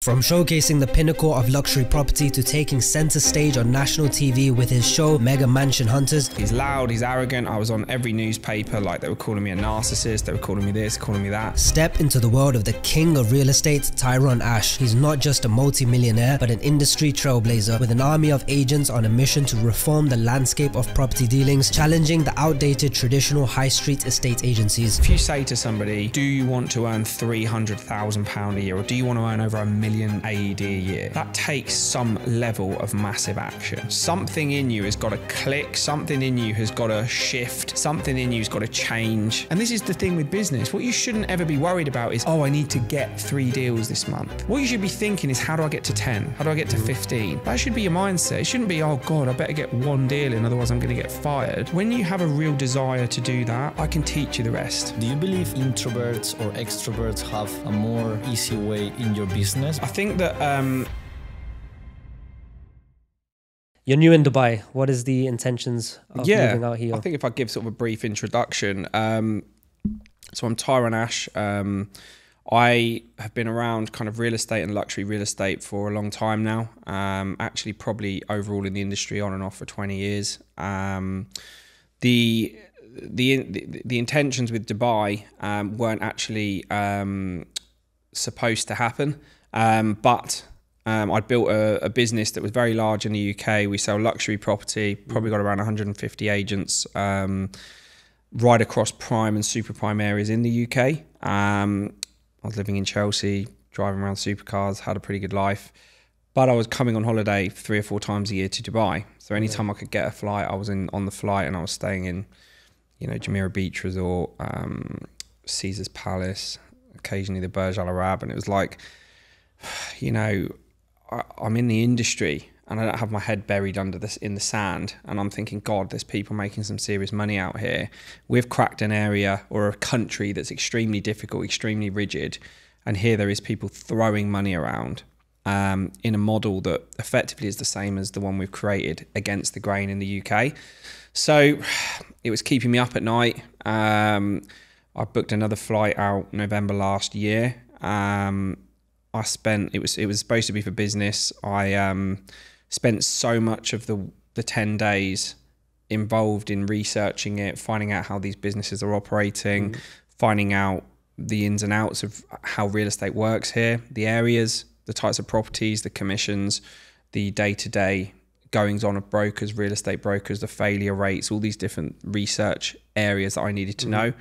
From showcasing the pinnacle of luxury property to taking center stage on national TV with his show Mega Mansion Hunters. He's loud, he's arrogant. I was on every newspaper, like they were calling me a narcissist, they were calling me this, calling me that. Step into the world of the king of real estate, Tyron Ash. He's not just a multi-millionaire, but an industry trailblazer with an army of agents on a mission to reform the landscape of property dealings, challenging the outdated traditional high street estate agencies. If you say to somebody, do you want to earn £300,000 a year, or do you want to earn over $1 million AED a year, that takes some level of massive action. Something in you has got to click, something in you has got to shift, something in you has got to change. And this is the thing with business. What you shouldn't ever be worried about is, oh, I need to get 3 deals this month. What you should be thinking is, how do I get to 10? How do I get to 15? That should be your mindset. It shouldn't be, oh God, I better get 1 deal in, otherwise I'm going to get fired. When you have a real desire to do that, I can teach you the rest. Do you believe introverts or extroverts have a more easy way in your business? I think that You're new in Dubai. What is the intentions of moving out here? I think if I give sort of a brief introduction, so I'm Tyron Ash. I have been around kind of real estate and luxury real estate for a long time now. Actually, probably overall in the industry on and off for 20 years. The intentions with Dubai weren't actually supposed to happen, but I'd built a business that was very large in the UK. We sell luxury property, probably got around 150 agents right across prime and super prime areas in the UK. I was living in Chelsea, driving around supercars, had a pretty good life. But I was coming on holiday 3 or 4 times a year to Dubai. So anytime I could get a flight, I was on the flight, and I was staying in, you know, Jumeirah Beach Resort, Caesar's Palace, occasionally the Burj Al Arab. And it was like, you know, I'm in the industry and I don't have my head buried under this in the sand, and I'm thinking, God, there's people making some serious money out here. We've cracked an area or a country that's extremely difficult, extremely rigid, and here there is people throwing money around in a model that effectively is the same as the one we've created against the grain in the UK. So it was keeping me up at night. I booked another flight out November last year. I spent, it was supposed to be for business. I spent so much of the 10 days involved in researching it, finding out how these businesses are operating, finding out the ins and outs of how real estate works here, the areas, the types of properties, the commissions, the day-to-day goings on of brokers, real estate brokers, the failure rates, all these different research areas that I needed to know.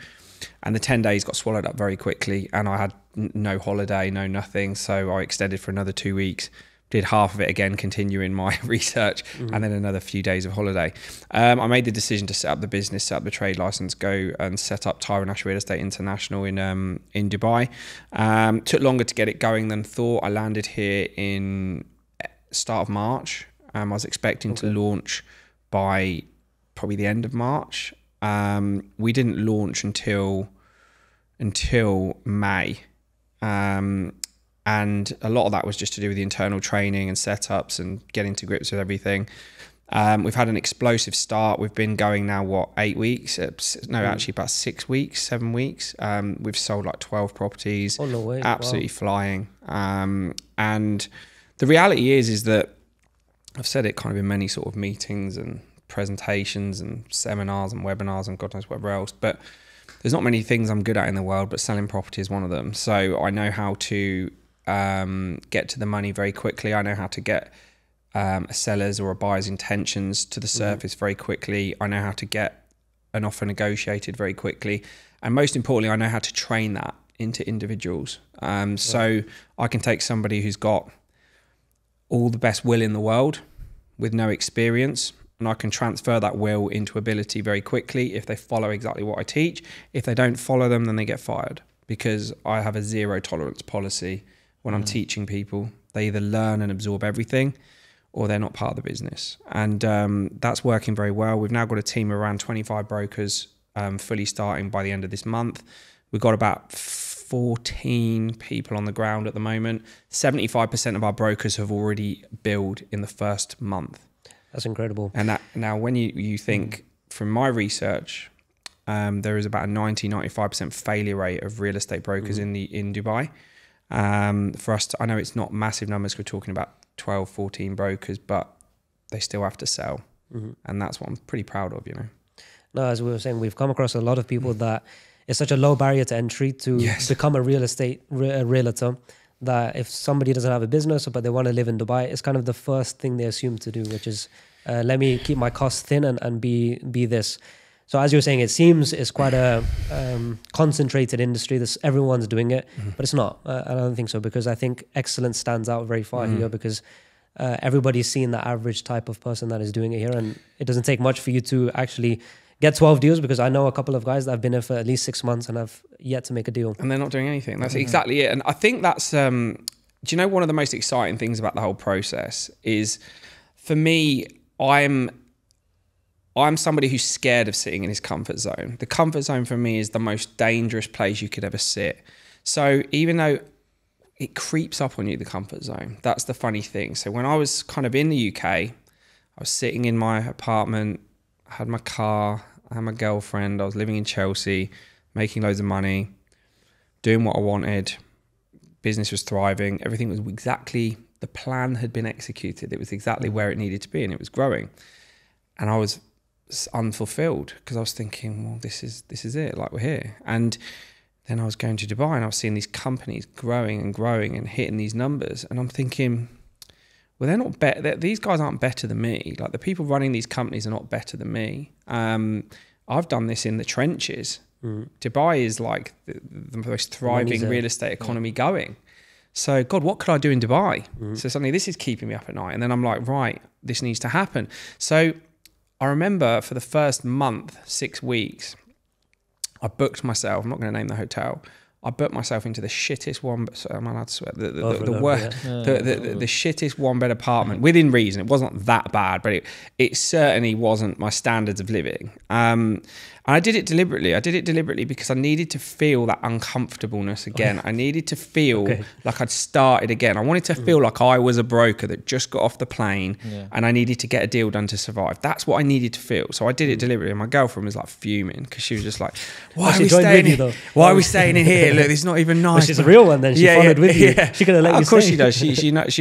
And the 10 days got swallowed up very quickly, and I had no holiday, no nothing. So I extended for another 2 weeks, did half of it again, continuing my research, and then another few days of holiday. I made the decision to set up the business, set up the trade license, go and set up Tyron Ash Real Estate International in Dubai. Took longer to get it going than thought. I landed here in start of March. I was expecting to launch by probably the end of March. We didn't launch until May. And a lot of that was just to do with the internal training and setups and getting to grips with everything. We've had an explosive start. We've been going now, what, 8 weeks? No, actually about 6 weeks, 7 weeks. We've sold like 12 properties. Oh, no way. Absolutely flying. And the reality is that I've said it kind of in many sort of meetings and presentations and seminars and webinars and God knows whatever else, but there's not many things I'm good at in the world, but selling property is one of them. So I know how to get to the money very quickly. I know how to get a seller's or a buyer's intentions to the surface very quickly. I know how to get an offer negotiated very quickly. And most importantly, I know how to train that into individuals. So I can take somebody who's got all the best will in the world with no experience, and I can transfer that will into ability very quickly if they follow exactly what I teach. If they don't follow them, then they get fired, because I have a zero tolerance policy when I'm teaching people. They either learn and absorb everything, or they're not part of the business. And that's working very well. We've now got a team of around 25 brokers fully starting by the end of this month. We've got about 14 people on the ground at the moment. 75% of our brokers have already billed in the first month. That's incredible. And that, now when you think, from my research, there is about a 90-95% failure rate of real estate brokers in Dubai. For us to, I know it's not massive numbers, we're talking about 12, 14 brokers, but they still have to sell. And that's what I'm pretty proud of, you know. No, as we were saying, we've come across a lot of people that it's such a low barrier to entry to become a real estate realtor, that if somebody doesn't have a business but they want to live in Dubai, it's kind of the first thing they assume to do, which is let me keep my costs thin and be this. So as you were saying, it seems it's quite a concentrated industry. Everyone's doing it, but it's not. I don't think so, because I think excellence stands out very far here, because everybody's seen the average type of person that is doing it here, and it doesn't take much for you to actually get 12 deals, because I know a couple of guys that have been here for at least 6 months and have yet to make a deal. And they're not doing anything. That's exactly it. And I think that's, do you know, one of the most exciting things about the whole process is, for me, I'm somebody who's scared of sitting in his comfort zone. The comfort zone for me is the most dangerous place you could ever sit. So even though it creeps up on you, the comfort zone, that's the funny thing. So when I was kind of in the UK, I was sitting in my apartment, I had my car, I had my girlfriend, I was living in Chelsea, making loads of money, doing what I wanted, business was thriving, everything was exactly, the plan had been executed, it was exactly where it needed to be, and it was growing. And I was unfulfilled, because I was thinking, well, this is it, like, we're here. And then I was going to Dubai and I was seeing these companies growing and hitting these numbers, and I'm thinking, well, they're not better. These guys aren't better than me. Like, the people running these companies are not better than me. I've done this in the trenches. Dubai is like the most thriving real estate economy going. So, God, what could I do in Dubai? So suddenly this is keeping me up at night. And then I'm like, right, this needs to happen. So I remember for the first month, 6 weeks, I booked myself, I'm not going to name the hotel, I booked myself into the shittest one, sorry, am I allowed to swear? The shittest one-bed apartment, within reason. It wasn't that bad, but it certainly wasn't my standards of living. And I did it deliberately. I did it deliberately because I needed to feel that uncomfortableness again. I needed to feel like I'd started again. I wanted to feel like I was a broker that just got off the plane and I needed to get a deal done to survive. That's what I needed to feel. So I did it deliberately. And my girlfriend was like fuming, because she was just like, why are we staying in? Why are we staying in here? Look, it's not even nice. Well, she's a real one then. She followed with you. She could have let you Of course stay. she does.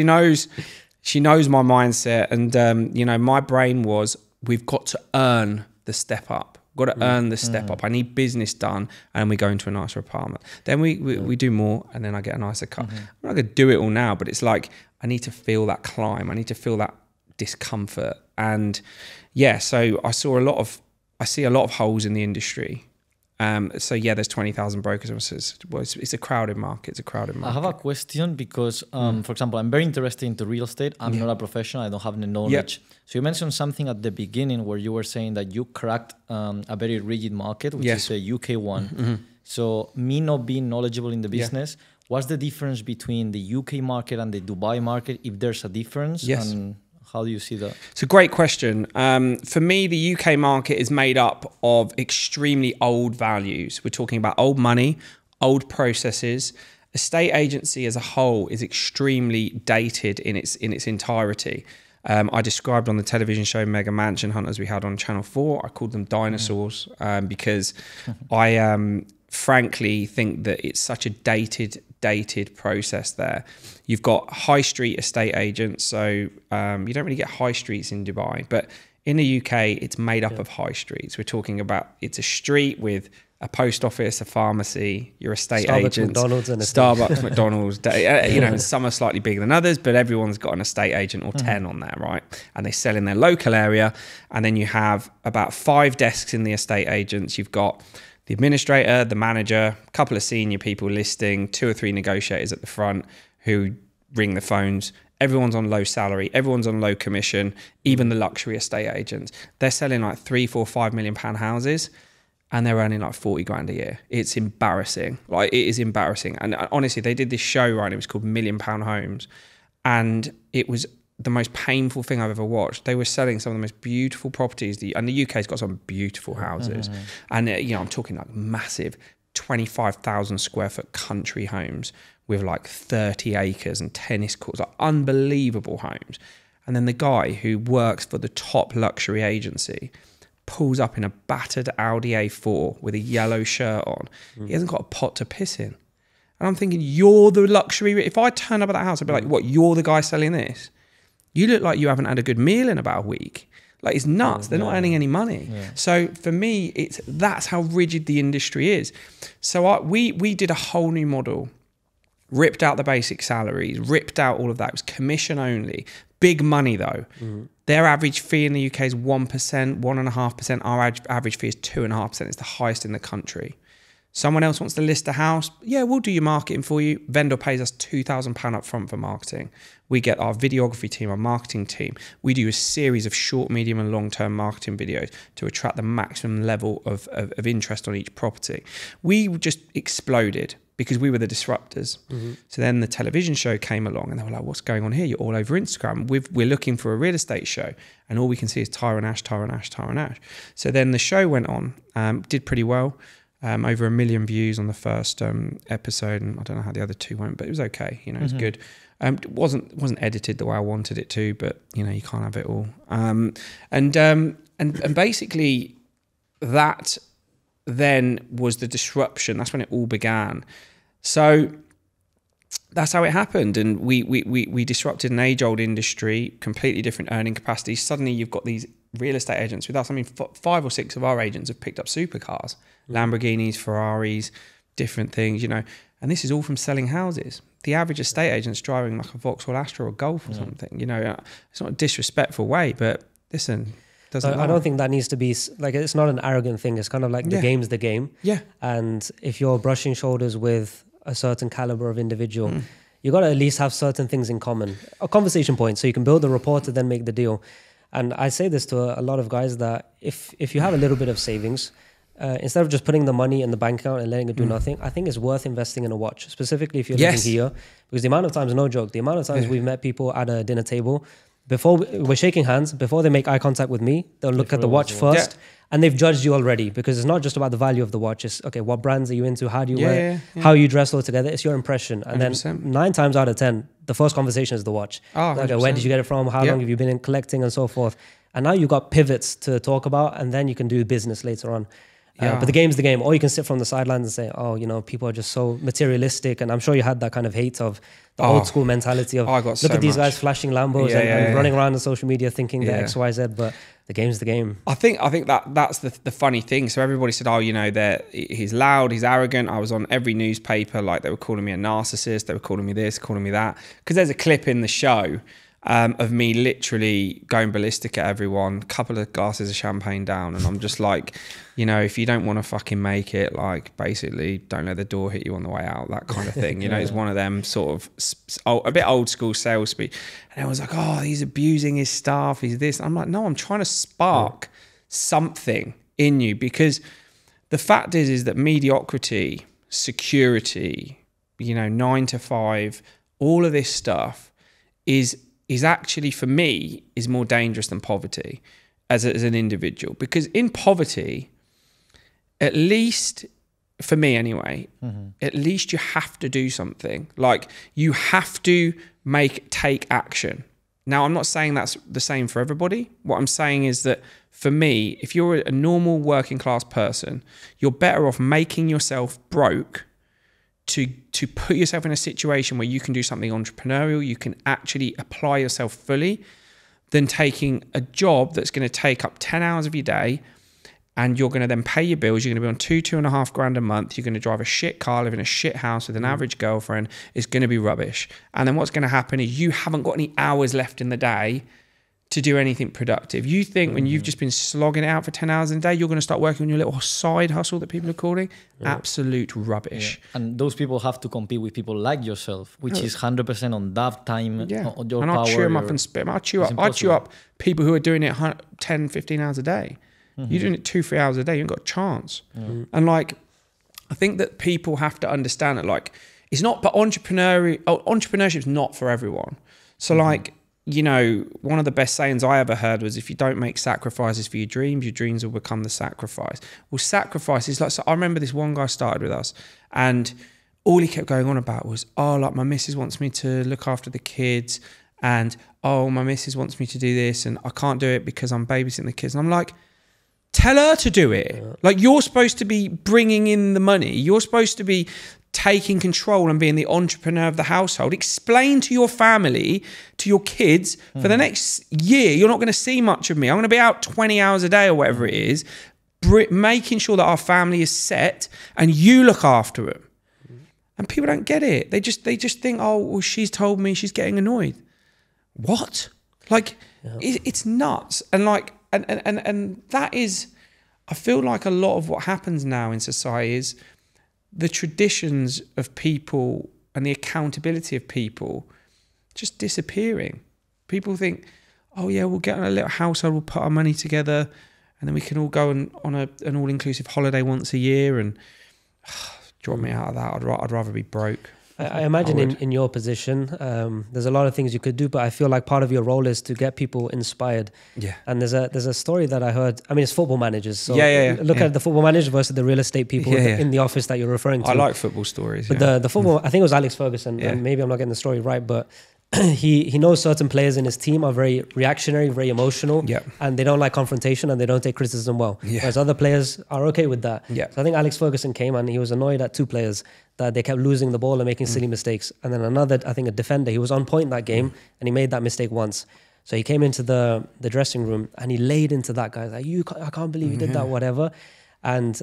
She knows my mindset. And, you know, my brain was, we've got to earn the step up. Got to earn the step up. I need business done, and we go into a nicer apartment. Then we do more, and then I get a nicer car. I'm not going to do it all now, but it's like, I need to feel that climb. I need to feel that discomfort. And yeah, so I see a lot of holes in the industry. So yeah, there's 20,000 brokers. It's a crowded market. It's a crowded market. I have a question because, for example, I'm very interested into real estate. I'm not a professional. I don't have the knowledge. So you mentioned something at the beginning where you were saying that you cracked a very rigid market, which is the UK one. So me not being knowledgeable in the business, what's the difference between the UK market and the Dubai market, if there's a difference? And how do you see that? It's a great question. For me, the UK market is made up of extremely old values. We're talking about old money, old processes. Estate agency as a whole is extremely dated in its entirety. I described on the television show Mega Mansion Hunters we had on Channel 4, I called them dinosaurs because I frankly think that it's such a dated process there. You've got high street estate agents, so you don't really get high streets in Dubai, but in the UK it's made up of high streets. We're talking about, it's a street with a post office, a pharmacy, your estate agent, McDonald's and Starbucks, McDonald's, you know, and some are slightly bigger than others, but everyone's got an estate agent or 10 on there, right? And they sell in their local area. And then you have about 5 desks in the estate agents. You've got the administrator, the manager, a couple of senior people listing, 2 or 3 negotiators at the front who ring the phones. Everyone's on low salary, everyone's on low commission, even the luxury estate agents. They're selling like 3, 4, 5 million pound houses, and they're earning like 40 grand a year. It's embarrassing. Like, it is embarrassing. And honestly, they did this show, right? It was called £1 Million Homes. And it was the most painful thing I've ever watched. They were selling some of the most beautiful properties. And the UK's got some beautiful houses. And, you know, I'm talking like massive 25,000 square foot country homes with like 30 acres and tennis courts, like unbelievable homes. And then the guy who works for the top luxury agency pulls up in a battered Audi A4 with a yellow shirt on. He hasn't got a pot to piss in. And I'm thinking, you're the luxury. If I turn up at that house, I'd be like, what, you're the guy selling this? You look like you haven't had a good meal in about a week. Like, it's nuts. They're not earning any money. Yeah. So for me, that's how rigid the industry is. So we did a whole new model, ripped out the basic salaries, ripped out all of that. It was commission only. Big money though. Their average fee in the UK is 1%, 1.5%. Our average fee is 2.5%. It's the highest in the country. Someone else wants to list a house. Yeah, we'll do your marketing for you. Vendor pays us £2,000 up front for marketing. We get our videography team, our marketing team. We do a series of short, medium and long-term marketing videos to attract the maximum level of interest on each property. We just exploded because we were the disruptors. So then the television show came along and they were like, what's going on here? You're all over Instagram. We're looking for a real estate show. And all we can see is Tyron Ash, Tyron Ash, Tyron Ash. So then the show went on, did pretty well. Over 1 million views on the first episode, and I don't know how the other two went, but it was okay. You know, it was good. It wasn't edited the way I wanted it to, but you know, you can't have it all. And basically, that then was the disruption. That's when it all began. So that's how it happened, and we disrupted an age-old industry, completely different earning capacity. Suddenly, you've got these real estate agents with us. I mean, 5 or 6 of our agents have picked up supercars, Lamborghinis, Ferraris, different things, you know, and this is all from selling houses. The average estate agent's driving like a Vauxhall Astra or Golf or something, you know. It's not a disrespectful way, but listen, I don't think that needs to be like, it's not an arrogant thing. It's kind of like the game's the game. Yeah. And if you're brushing shoulders with a certain caliber of individual, you got to at least have certain things in common, a conversation point, so you can build the rapport to then make the deal. And I say this to a lot of guys that if you have a little bit of savings, instead of just putting the money in the bank account and letting it do nothing, I think it's worth investing in a watch, specifically if you're living here. Because the amount of times, no joke, the amount of times we've met people at a dinner table, before we're shaking hands, before they make eye contact with me, they'll look at the watch first. And they've judged you already, because it's not just about the value of the watch. It's, okay, what brands are you into? How do you wear? How you dress all together? It's your impression. And 100%. Then 9 times out of 10, the first conversation is the watch. Oh, like, where did you get it from? How long have you been in collecting and so forth? And now you've got pivots to talk about, and then you can do business later on. But the game's the game. Or you can sit from the sidelines and say, oh, you know, people are just so materialistic. And I'm sure you had that kind of hate of the old school mentality of, look at these guys flashing Lambos and running around on social media thinking they're X, Y, Z. But the game's the game. I think that's the funny thing. So everybody said, oh, you know, he's loud, he's arrogant. I was on every newspaper, like they were calling me a narcissist. They were calling me this, calling me that. Because there's a clip in the show of me literally going ballistic at everyone, couple of glasses of champagne down, and I'm just like, you know, if you don't want to fucking make it, like, basically don't let the door hit you on the way out, that kind of thing. You know, it's one of them sort of a bit old school sales speech. And everyone's like, oh, he's abusing his staff, he's this. I'm like, no, I'm trying to spark something in you, because the fact is that mediocrity, security, you know, 9 to 5, all of this stuff is actually, for me, is more dangerous than poverty as an individual. Because in poverty, at least, for me anyway, at least you have to do something. Like, you have to take action. Now, I'm not saying that's the same for everybody. What I'm saying is that, for me, if you're a normal working class person, you're better off making yourself broke to put yourself in a situation where you can do something entrepreneurial, you can actually apply yourself fully, than taking a job that's going to take up 10 hours of your day, and you're going to then pay your bills. You're going to be on 2.5 grand a month. You're going to drive a shit car, live in a shit house with an average girlfriend. It's going to be rubbish. And then what's going to happen is you haven't got any hours left in the day to do anything productive. You think when you've just been slogging it out for 10 hours a day, you're going to start working on your little side hustle that people are calling absolute rubbish. And those people have to compete with people like yourself, which is 100% on that time, on your and power. I'll chew them up and spit them. I'll chew up people who are doing it 10, 15 hours a day. You're doing it 2-3 hours a day, you ain't got a chance. And like, I think that people have to understand that, like, it's not, but entrepreneurship is not for everyone. So like, you know, one of the best sayings I ever heard was, if you don't make sacrifices for your dreams will become the sacrifice. Well, sacrifice is like, so I remember this one guy started with us, and all he kept going on about was, oh, like, my missus wants me to look after the kids, and oh, my missus wants me to do this, and I can't do it because I'm babysitting the kids. And I'm like, tell her to do it. Like, you're supposed to be bringing in the money. You're supposed to be taking control and being the entrepreneur of the household. Explain to your family, to your kids, for the next year, you're not going to see much of me. I'm going to be out 20 hours a day or whatever it is, making sure that our family is set and you look after them. And people don't get it. They just think, oh, well, she's told me, she's getting annoyed. What? Like, it's nuts. And like, and that is, I feel like a lot of what happens now in society is the traditions of people and the accountability of people just disappearing. People think, oh yeah, we'll get on a little household, we'll put our money together, and then we can all go on an all-inclusive holiday once a year, and drop me out of that. I'd rather be broke. I imagine in your position, there's a lot of things you could do, but I feel like part of your role is to get people inspired. Yeah. And there's a story that I heard. I mean, it's football managers. So look at the football managers versus the real estate people in the office that you're referring to. I like football stories. But the football, I think it was Alex Ferguson, and maybe I'm not getting the story right, but he knows certain players in his team are very reactionary, very emotional, and they don't like confrontation and they don't take criticism well. Whereas other players are okay with that. So I think Alex Ferguson came and he was annoyed at two players that they kept losing the ball and making silly mistakes. And then another, I think a defender, he was on point that game and he made that mistake once. So he came into the dressing room and he laid into that guy. Like, I can't believe you did that, whatever. And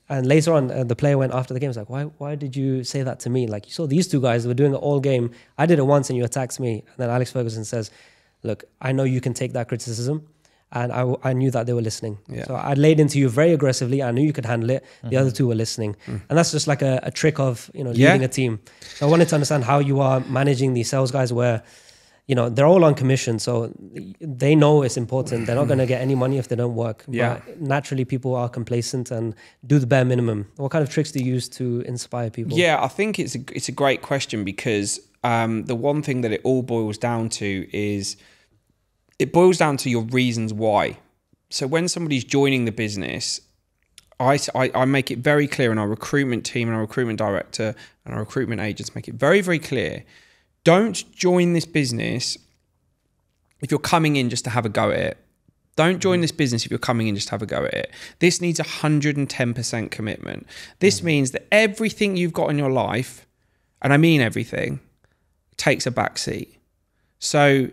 later on, the player went after the game. He was like, why did you say that to me? Like, you saw these two guys were doing it all game. I did it once and you attacked me. And then Alex Ferguson says, look, I know you can take that criticism. And I knew that they were listening. So I laid into you very aggressively. I knew you could handle it. The other two were listening. And that's just like a trick of, leading a team. So I wanted to understand how you are managing these sales guys where, they're all on commission. So they know it's important. They're not going to get any money if they don't work. But naturally, people are complacent and do the bare minimum. What kind of tricks do you use to inspire people? Yeah, I think it's a great question because the one thing that it all boils down to is it boils down to your reasons why. So when somebody's joining the business, I make it very clear, and our recruitment team and our recruitment director and our recruitment agents make it very, very clear. Don't join this business if you're coming in just to have a go at it. Don't join this business if you're coming in just to have a go at it. This needs 110% commitment. This means that everything you've got in your life, and I mean everything, takes a backseat. So,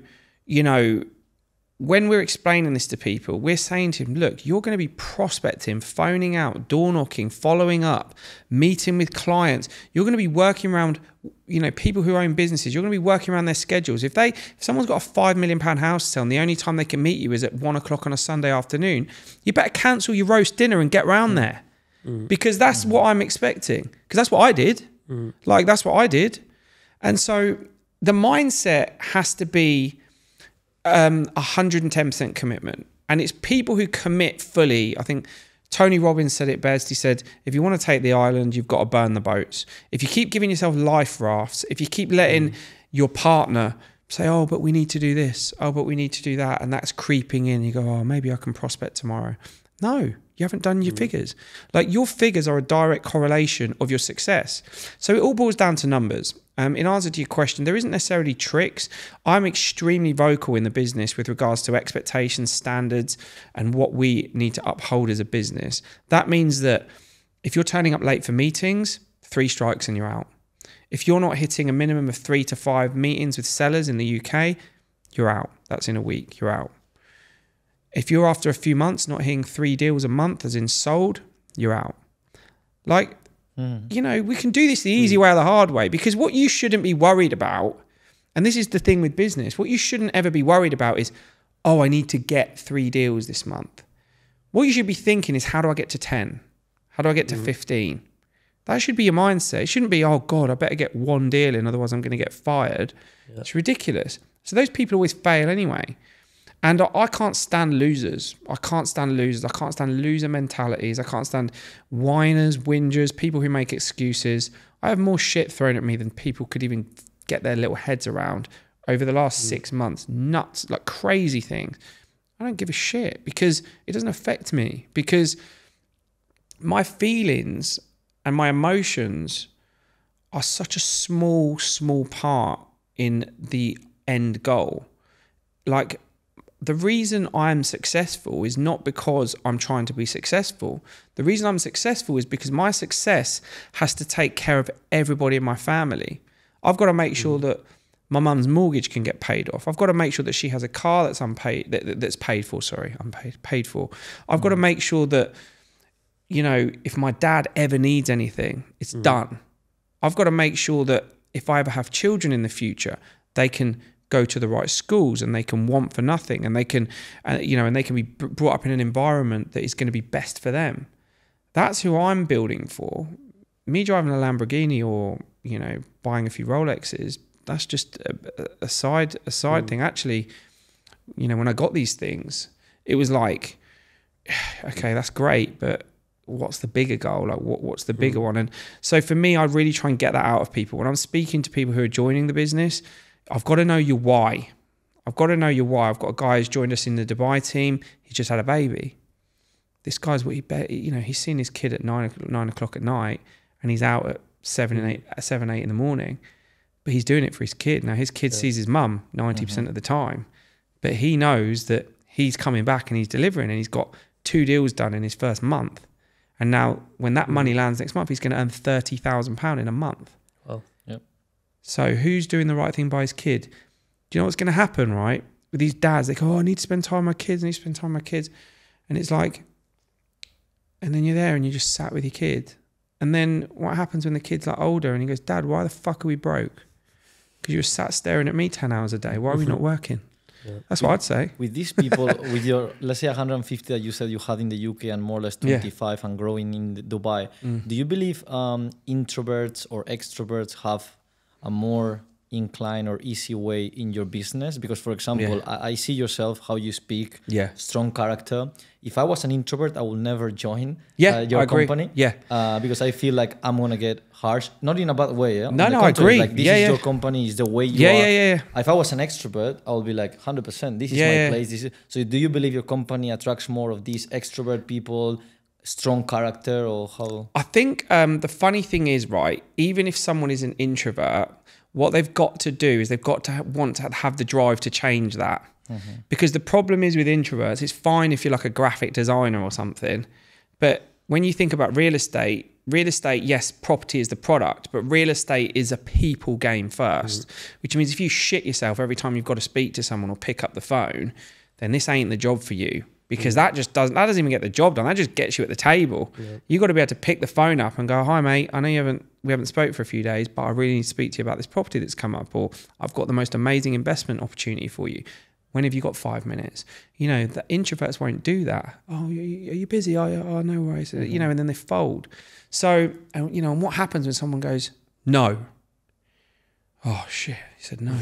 when we're explaining this to people, we're saying to them, look, you're going to be prospecting, phoning out, door knocking, following up, meeting with clients. You're going to be working around, people who own businesses. You're going to be working around their schedules. If someone's got a £5 million house to sell and the only time they can meet you is at 1 o'clock on a Sunday afternoon, you better cancel your roast dinner and get round there because that's what I'm expecting. Because that's what I did. Like, that's what I did. And so the mindset has to be 110% commitment, and it's people who commit fully. I think Tony Robbins said it best. He said, if you want to take the island, you've got to burn the boats. If you keep giving yourself life rafts, if you keep letting your partner say, oh, but we need to do this, oh, but we need to do that, and that's creeping in, you go, oh, maybe I can prospect tomorrow. No, you haven't done your figures. Like, your figures are a direct correlation of your success. So it all boils down to numbers. In answer to your question, there isn't necessarily tricks. I'm extremely vocal in the business with regards to expectations, standards, and what we need to uphold as a business. That means that if you're turning up late for meetings, 3 strikes and you're out. If you're not hitting a minimum of 3 to 5 meetings with sellers in the UK, you're out. That's in a week, you're out. If you're after a few months not hitting 3 deals a month as in sold, you're out. Like, we can do this the easy way or the hard way, because what you shouldn't be worried about, and this is the thing with business, what you shouldn't ever be worried about is, oh, I need to get 3 deals this month. What you should be thinking is, how do I get to 10? How do I get to 15? That should be your mindset. It shouldn't be, oh God, I better get 1 deal in, otherwise I'm going to get fired. Yeah. It's ridiculous. So those people always fail anyway. And I can't stand losers. I can't stand losers. I can't stand loser mentalities. I can't stand whiners, whingers, people who make excuses. I have more shit thrown at me than people could even get their little heads around over the last 6 months. Nuts, like crazy things. I don't give a shit because it doesn't affect me, because my feelings and my emotions are such a small part in the end goal. Like, the reason I'm successful is not because I'm trying to be successful. The reason I'm successful is because my success has to take care of everybody in my family. I've got to make sure that my mum's mortgage can get paid off. I've got to make sure that she has a car that's paid for. Paid for. I've got to make sure that, you know, if my dad ever needs anything, it's done. I've got to make sure that if I ever have children in the future, they can go to the right schools and they can want for nothing, and they can, you know, and they can be brought up in an environment that is going to be best for them. That's who I'm building for. Me driving a Lamborghini or, you know, buying a few Rolexes, that's just a side thing. Actually, you know, when I got these things, it was like, okay, that's great, but what's the bigger goal? Like, what's the bigger one? And so for me, I really try and get that out of people. When I'm speaking to people who are joining the business, I've got to know your why. I've got to know your why. I've got a guy who's joined us in the Dubai team. He just had a baby. This guy's what you know, he's seen his kid at 9 o'clock at night, and he's out at 7, 8 in the morning. But he's doing it for his kid. Now, his kid sees his mum 90% of the time, but he knows that he's coming back and he's delivering, and he's got 2 deals done in his first month. And now when that money lands next month, he's going to earn £30,000 in a month. Well, yep. So who's doing the right thing by his kid? Do you know what's going to happen, right? With these dads, they go, oh, I need to spend time with my kids. I need to spend time with my kids. And it's like, and then you're there and you just sat with your kid. And then what happens when the kid's like older and he goes, Dad, why the fuck are we broke? Because you were sat staring at me 10 hours a day. Why are we not working? Yeah. That's what I'd say. With these people, with your, let's say 150 that you said you had in the UK and more or less 25 and growing in Dubai, do you believe introverts or extroverts have a more incline or easy way in your business? Because, for example, I see yourself, how you speak, strong character. If I was an introvert, I would never join your company. Because I feel like I'm going to get harsh. Not in a bad way. No, I agree. Like, this is your company, is the way you are. If I was an extrovert, I would be like, 100%, this is my place. So do you believe your company attracts more of these extrovert people, strong character, or how? I think the funny thing is, right, even if someone is an introvert, what they've got to do is they've got to want to have the drive to change that. Because the problem is with introverts, it's fine if you're like a graphic designer or something. But when you think about real estate, yes, property is the product, but real estate is a people game first, which means if you shit yourself every time you've got to speak to someone or pick up the phone, then this ain't the job for you. Because that doesn't even get the job done. That just gets you at the table. You've got to be able to pick the phone up and go, hi mate, I know we haven't spoke for a few days, but I really need to speak to you about this property that's come up, or I've got the most amazing investment opportunity for you. When have you got 5 minutes? You know, the introverts won't do that. Oh, are you busy? Oh, no worries. You know, and then they fold. So, you know, and what happens when someone goes, no? Oh shit, he said no.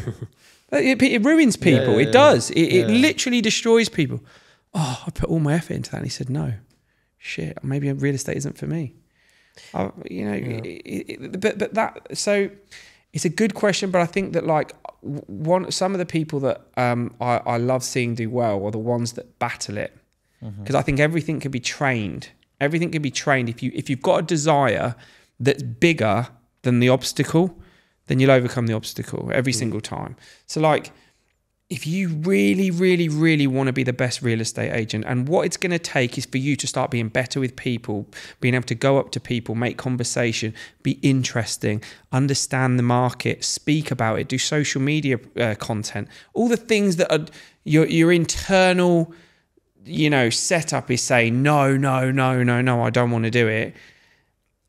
It ruins people. It does. It literally destroys people. Oh, I put all my effort into that. And he said, no, shit, maybe real estate isn't for me. You know, but that, so it's a good question, but I think that like some of the people that I love seeing do well are the ones that battle it. Because I think everything can be trained. Everything can be trained. If you've got a desire that's bigger than the obstacle, then you'll overcome the obstacle every single time. So like, if you really, really, really want to be the best real estate agent, and what it's going to take is for you to start being better with people, being able to go up to people, make conversation, be interesting, understand the market, speak about it, do social media content, all the things that are your internal, you know, setup is saying, no, I don't want to do it.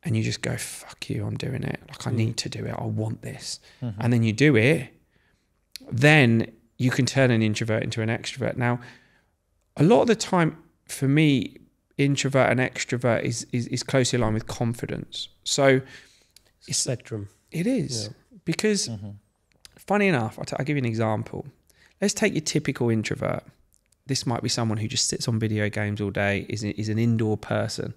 And you just go, fuck you, I'm doing it. Like, I need to do it. I want this. And then you do it. Then you can turn an introvert into an extrovert. Now, a lot of the time, for me, introvert and extrovert is closely aligned with confidence. So it's a spectrum. It is. Because, funny enough, I'll give you an example. Let's take your typical introvert. This might be someone who just sits on video games all day, is an indoor person.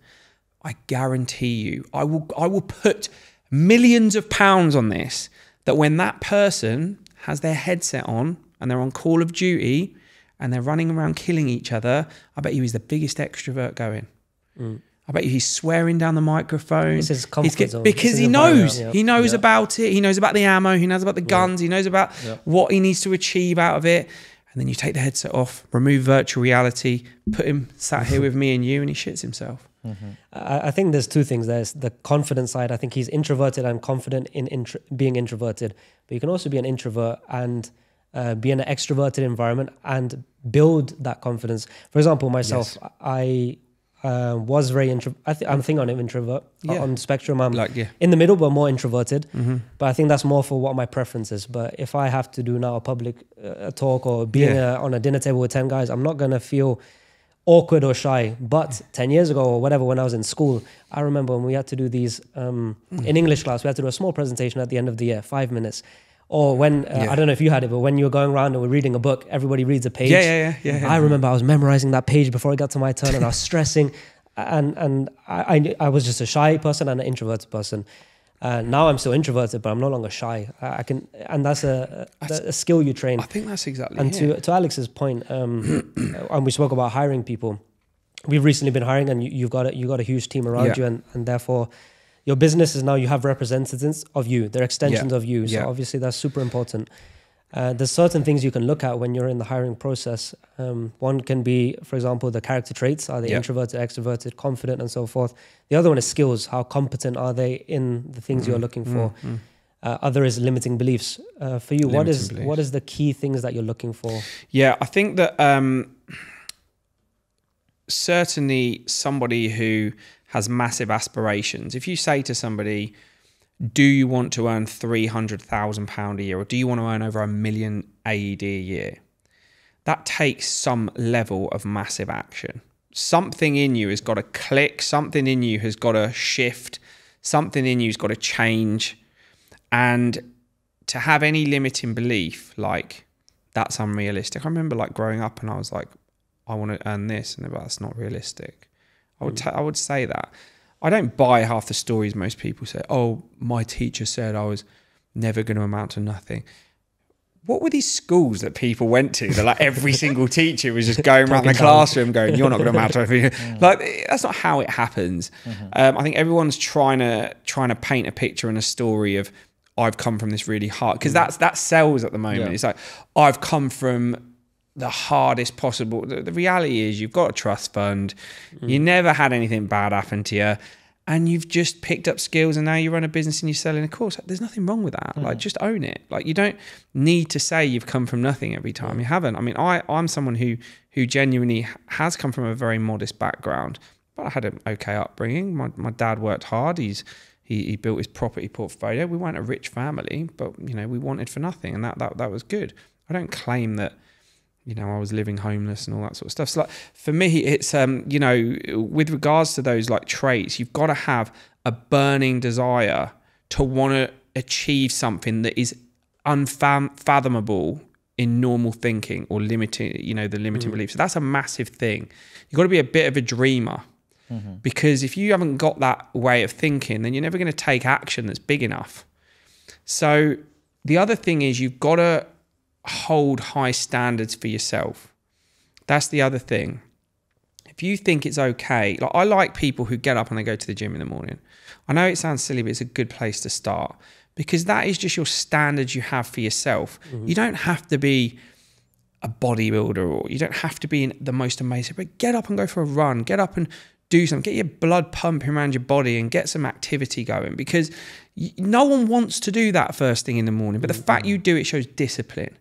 I guarantee you, I will put millions of pounds on this, that when that person has their headset on, and they're on Call of Duty and they're running around killing each other, I bet you he's the biggest extrovert going. I bet you he's swearing down the microphone. This is comfort zone. Because he knows. He knows about it. He knows about the ammo. He knows about the guns. He knows about what he needs to achieve out of it. And then you take the headset off, remove virtual reality, put him sat here with me and you, and he shits himself. I think there's two things. There's the confident side. I think he's introverted and confident in being introverted. But you can also be an introvert and be in an extroverted environment and build that confidence. For example, myself, yes. I was very I'm thinking I'm an introvert on the spectrum. I'm in the middle, but more introverted. But I think that's more for what my preference is. But if I have to do now a public talk or being on a dinner table with 10 guys, I'm not going to feel awkward or shy. But 10 years ago or whatever, when I was in school, I remember when we had to do these in English class, we had to do a small presentation at the end of the year, 5 minutes. Or when, I don't know if you had it, but when you were going around and we're reading a book, everybody reads a page. I remember I was memorizing that page before it got to my turn and I was stressing. And I was just a shy person and an introverted person. Now I'm still introverted, but I'm no longer shy. And that's a skill you train. I think that's exactly it. And to Alex's point, and we spoke about hiring people. We've recently been hiring, and you've got a huge team around you, and therefore your business is now you have representatives of you. They're extensions of you. So obviously that's super important. There's certain things you can look at when you're in the hiring process. One can be, for example, the character traits. Are they introverted, extroverted, confident, and so forth? The other one is skills. How competent are they in the things you're looking for? Other is limiting beliefs. For you, what is the key things that you're looking for? Yeah, I think that certainly somebody who has massive aspirations, if you say to somebody, do you want to earn £300,000 a year, or do you want to earn over $1 million AED a year? That takes some level of massive action. Something in you has got to click. Something in you has got to shift. Something in you has got to change. And to have any limiting belief, like, that's unrealistic. I remember like growing up and I was like, I want to earn this. And they're like, that's not realistic. I would say that. I don't buy half the stories most people say. Oh, my teacher said I was never going to amount to nothing. What were these schools that people went to? That like every single teacher was just going around the classroom going, you're not going to amount to anything. Like, that's not how it happens. I think everyone's trying to paint a picture and a story of, I've come from this really hard, because that sells at the moment. It's like, I've come from the hardest possible. The reality is you've got a trust fund, you never had anything bad happen to you, and you've just picked up skills and now you run a business and you're selling a course. There's nothing wrong with that. Like, just own it. Like, you don't need to say you've come from nothing every time. You haven't. I mean, I'm someone who genuinely has come from a very modest background, but I had an okay upbringing. My dad worked hard. He built his property portfolio. We weren't a rich family, but we wanted for nothing, and that was good. I don't claim that I was living homeless and all that sort of stuff. So like, for me, it's, with regards to those like traits, you've got to have a burning desire to want to achieve something that is unfathomable in normal thinking or limiting, the limiting beliefs. So that's a massive thing. You've got to be a bit of a dreamer, because if you haven't got that way of thinking, then you're never going to take action that's big enough. So the other thing is you've got to hold high standards for yourself. That's the other thing. If you think it's okay, like, I like people who get up and they go to the gym in the morning. I know it sounds silly, but it's a good place to start, because that is just your standards you have for yourself. You don't have to be a bodybuilder, or you don't have to be the most amazing, but get up and go for a run, get up and do something, get your blood pumping around your body and get some activity going, because no one wants to do that first thing in the morning, but the fact you do it shows discipline.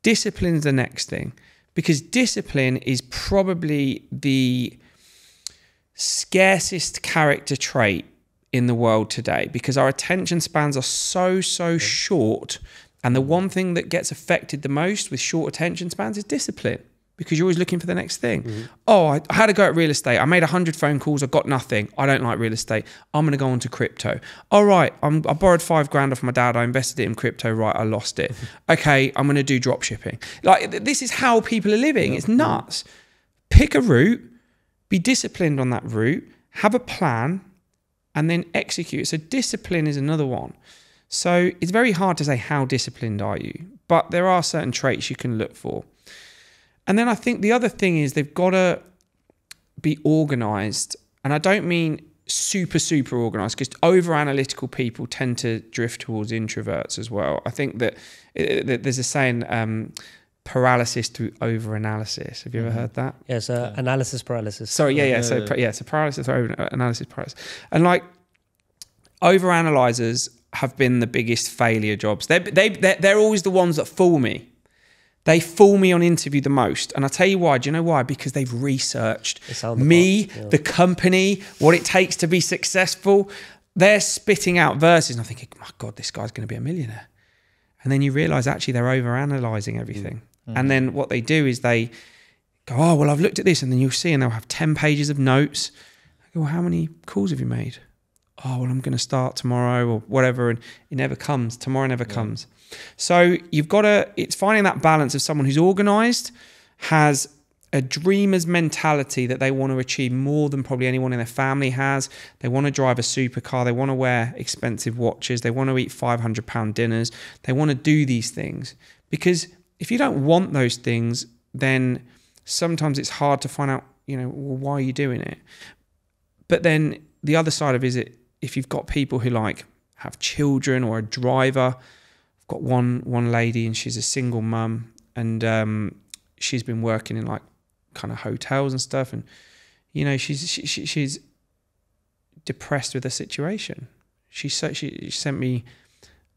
Discipline's the next thing, because discipline is probably the scarcest character trait in the world today, because our attention spans are so short, and the one thing that gets affected the most with short attention spans is discipline, because you're always looking for the next thing. Oh, I had to go at real estate. I made 100 phone calls. I got nothing. I don't like real estate. I'm going to go on to crypto. All right. I borrowed $5,000 off my dad. I invested it in crypto. Right. I lost it. Okay. I'm going to do drop shipping. Like, this is how people are living. It's nuts. Pick a route, be disciplined on that route, have a plan, and then execute. So discipline is another one. So it's very hard to say how disciplined are you, but there are certain traits you can look for. And then I think the other thing is they've got to be organised. And I don't mean super organised, because over-analytical people tend to drift towards introverts as well. I think that there's a saying, paralysis through over-analysis. Have you ever heard that? Yeah, so analysis paralysis. Sorry, yeah. So paralysis through over-analysis paralysis. And like over-analyzers have been the biggest failure jobs. They're always the ones that fool me. They fool me on interview the most. And I'll tell you why. Do you know why? Because they've researched me, the company, what it takes to be successful. They're spitting out verses and I'm thinking, my God, this guy's going to be a millionaire. And then you realize actually they're over-analyzing everything. And then what they do is they go, oh, well, I've looked at this. And then you'll see, and they'll have 10 pages of notes. I go, well, how many calls have you made? Oh, well, I'm going to start tomorrow or whatever. And it never comes. Tomorrow never comes. So you've got to, it's finding that balance of someone who's organized, has a dreamer's mentality that they want to achieve more than probably anyone in their family has. They want to drive a supercar. They want to wear expensive watches. They want to eat £500 dinners. They want to do these things. Because if you don't want those things, then sometimes it's hard to find out, well, why are you doing it? But then the other side of it is if you've got people who like have children or a driver. I've got one lady and she's a single mum and she's been working in like kind of hotels and stuff, and she's depressed with the situation. She sent me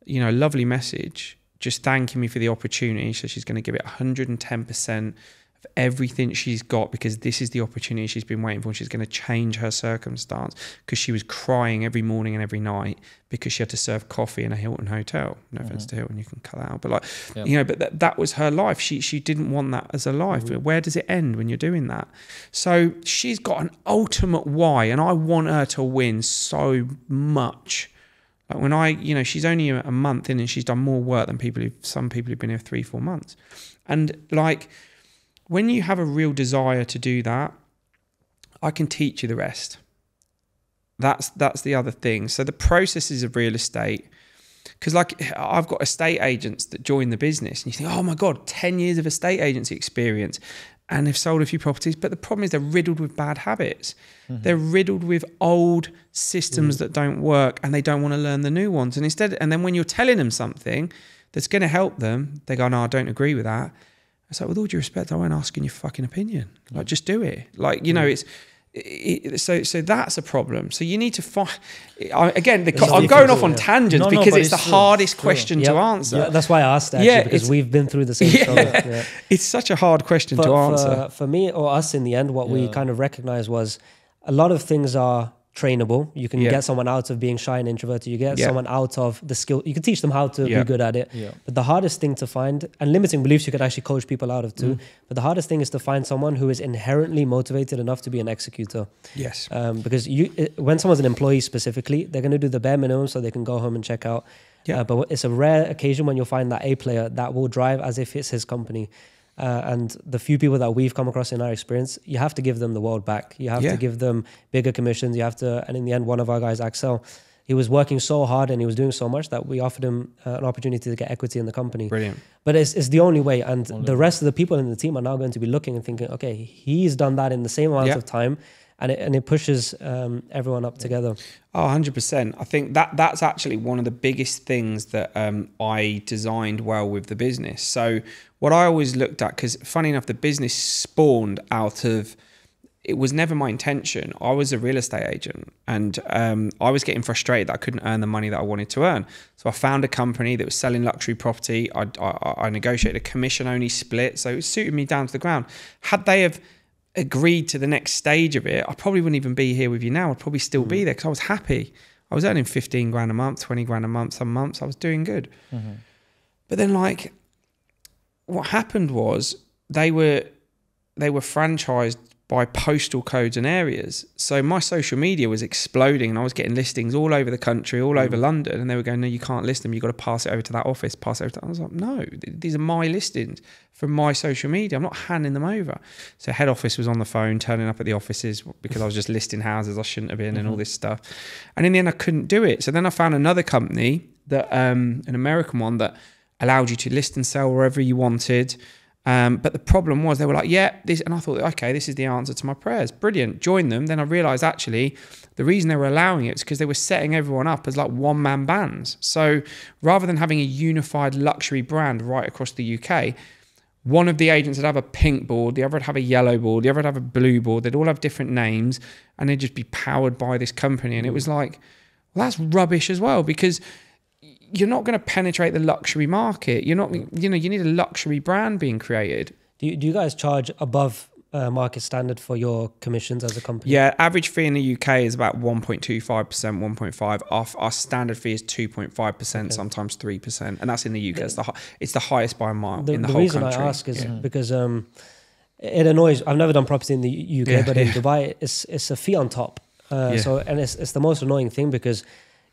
a lovely message just thanking me for the opportunity. So she's going to give it 110% of everything she's got because this is the opportunity she's been waiting for. And she's going to change her circumstance because she was crying every morning and every night because she had to serve coffee in a Hilton hotel. No offense to Hilton, you can cut that out. But but that was her life. She didn't want that as a life. Where does it end when you're doing that? So she's got an ultimate why, and I want her to win so much. Like when she's only a month in and she's done more work than some people who've been here 3-4 months. And like, when you have a real desire to do that, I can teach you the rest. That's the other thing. So the processes of real estate, because like I've got estate agents that join the business and you think, oh my God, 10 years of estate agency experience and they've sold a few properties. But the problem is they're riddled with bad habits. They're riddled with old systems that don't work and they don't want to learn the new ones. And then when you're telling them something that's going to help them, they go, no, I don't agree with that. It's like, with all due respect, I won't ask in your fucking opinion. Like, just do it. Like, so that's a problem. So you need to find, again, I'm going off on tangents because it's the hardest question to answer. Yeah, that's why I asked actually, because we've been through the same struggle. Yeah. It's such a hard question to answer. For me or us in the end, what we kind of recognized was a lot of things are trainable. You can get someone out of being shy and introverted. You get someone out of the skill. You can teach them how to be good at it. Yeah. But the hardest thing to find, and limiting beliefs you could actually coach people out of too, but the hardest thing is to find someone who is inherently motivated enough to be an executor. Yes. Because when someone's an employee specifically, they're going to do the bare minimum so they can go home and check out. Yeah. But it's a rare occasion when you'll find that A player that will drive as if it's his company. And the few people that we've come across in our experience, you have to give them the world back. You have to give them bigger commissions. You have to, and in the end, one of our guys, Axel, he was working so hard and he was doing so much that we offered him an opportunity to get equity in the company. Brilliant. But it's the only way. And the rest of the people in the team are now going to be looking and thinking, okay, he's done that in the same amount of time. And it pushes everyone up together. Oh, 100%. I think that's actually one of the biggest things that I designed well with the business. So what I always looked at, because funny enough, the business spawned out of, it was never my intention. I was a real estate agent and I was getting frustrated that I couldn't earn the money that I wanted to earn. So I found a company that was selling luxury property. I negotiated a commission-only split. So it suited me down to the ground. Had they have agreed to the next stage of it, I probably wouldn't even be here with you now. I'd probably still be there because I was happy. I was earning 15 grand a month, 20 grand a month. Some months I was doing good. But then like what happened was they were franchised by postal codes and areas. So my social media was exploding and I was getting listings all over the country, all over London. And they were going, no, you can't list them. You've got to pass it over to that office, pass it over to that. I was like, no, these are my listings from my social media. I'm not handing them over. So head office was on the phone, turning up at the offices because I was just listing houses I shouldn't have been and all this stuff. And in the end, I couldn't do it. So then I found another company, that an American one that allowed you to list and sell wherever you wanted. But the problem was they were like, yeah, this, and I thought, okay, this is the answer to my prayers. Brilliant. Join them. Then I realized actually the reason they were allowing it is because they were setting everyone up as like one-man bands. So rather than having a unified luxury brand right across the UK, One of the agents would have a pink board, the other would have a yellow board, the other would have a blue board. They'd all have different names, and they'd just be powered by this company. And it was like, well, that's rubbish as well, because you're not going to penetrate the luxury market. You're not, you know, you need a luxury brand being created. Do you guys charge above market standard for your commissions as a company? Yeah, average fee in the UK is about 1.25%, 1.5. Our standard fee is 2.5%, sometimes 3%, and that's in the UK. It's the highest by a mile in the whole country. The reason I ask is because it annoys. I've never done property in the UK, but in Dubai, it's a fee on top. So it's the most annoying thing, because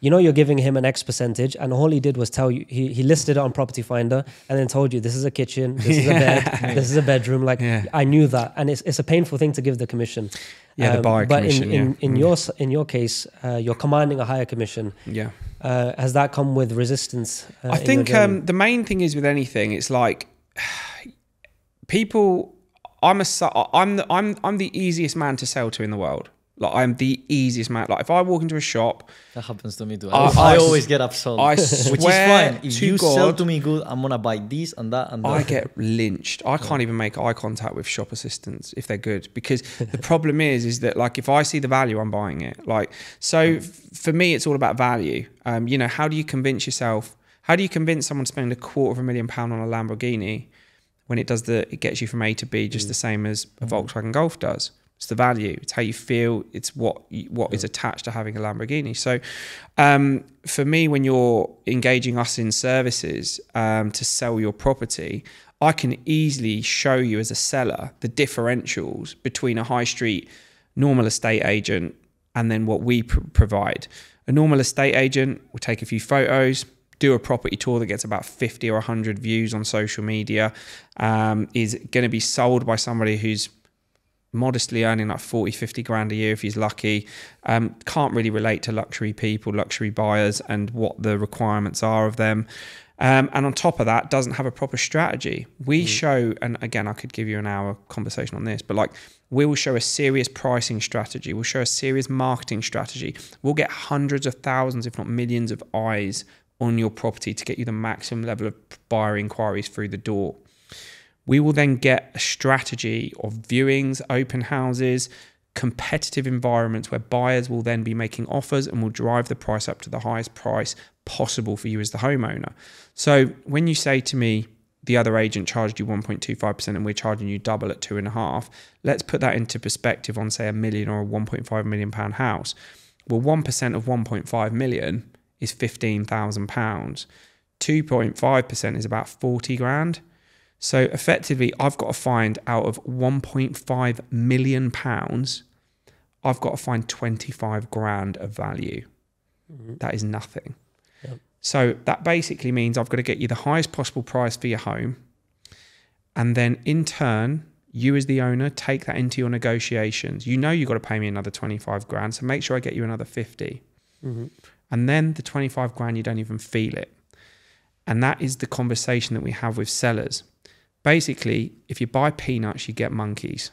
you know you're giving him an X percentage, and all he did was tell you, he listed it on Property Finder and then told you this is a kitchen, this is a bed, this is a bedroom. Like I knew that, and it's a painful thing to give the commission. The buyer commission. But in your case, you're commanding a higher commission. Yeah. Has that come with resistance? I think the main thing is with anything, it's like people. I'm the easiest man to sell to in the world. Like, I'm the easiest man. Like, if I walk into a shop, that happens to me too. I always get upsold. I swear, which is fine. If you God, sell to me good, I'm gonna buy this and that and that. I get lynched. I can't even make eye contact with shop assistants if they're good, because the problem is that, like, if I see the value, I'm buying it. Like, so for me, it's all about value. You know, how do you convince yourself? How do you convince someone to spend £250,000 on a Lamborghini when it gets you from A to B just the same as a Volkswagen Golf does? It's the value. It's how you feel. It's what is attached to having a Lamborghini. So for me, when you're engaging us in services to sell your property, I can easily show you as a seller the differentials between a high street normal estate agent and then what we provide. A normal estate agent will take a few photos, do a property tour that gets about 50 or 100 views on social media, is going to be sold by somebody who's modestly earning like 40, 50 grand a year if he's lucky, can't really relate to luxury people, luxury buyers, and what the requirements are of them. And on top of that, doesn't have a proper strategy. We show, and again, I could give you an hour conversation on this, but like, we will show a serious pricing strategy. We'll show a serious marketing strategy. We'll get hundreds of thousands, if not millions of eyes on your property to get you the maximum level of buyer inquiries through the door. We will then get a strategy of viewings, open houses, competitive environments where buyers will then be making offers and will drive the price up to the highest price possible for you as the homeowner. So when you say to me, the other agent charged you 1.25% and we're charging you double at 2.5%, let's put that into perspective on, say, £1 million or a £1.5 million house. Well, 1% of 1.5 million is £15,000. 2.5% is about 40 grand. So effectively, I've got to find out of £1.5 million, I've got to find 25 grand of value. That is nothing. Yep. So that basically means I've got to get you the highest possible price for your home. And then in turn, you as the owner, take that into your negotiations. You know you've got to pay me another 25 grand, so make sure I get you another 50. And then the 25 grand, you don't even feel it. And that is the conversation that we have with sellers. Basically, if you buy peanuts, you get monkeys.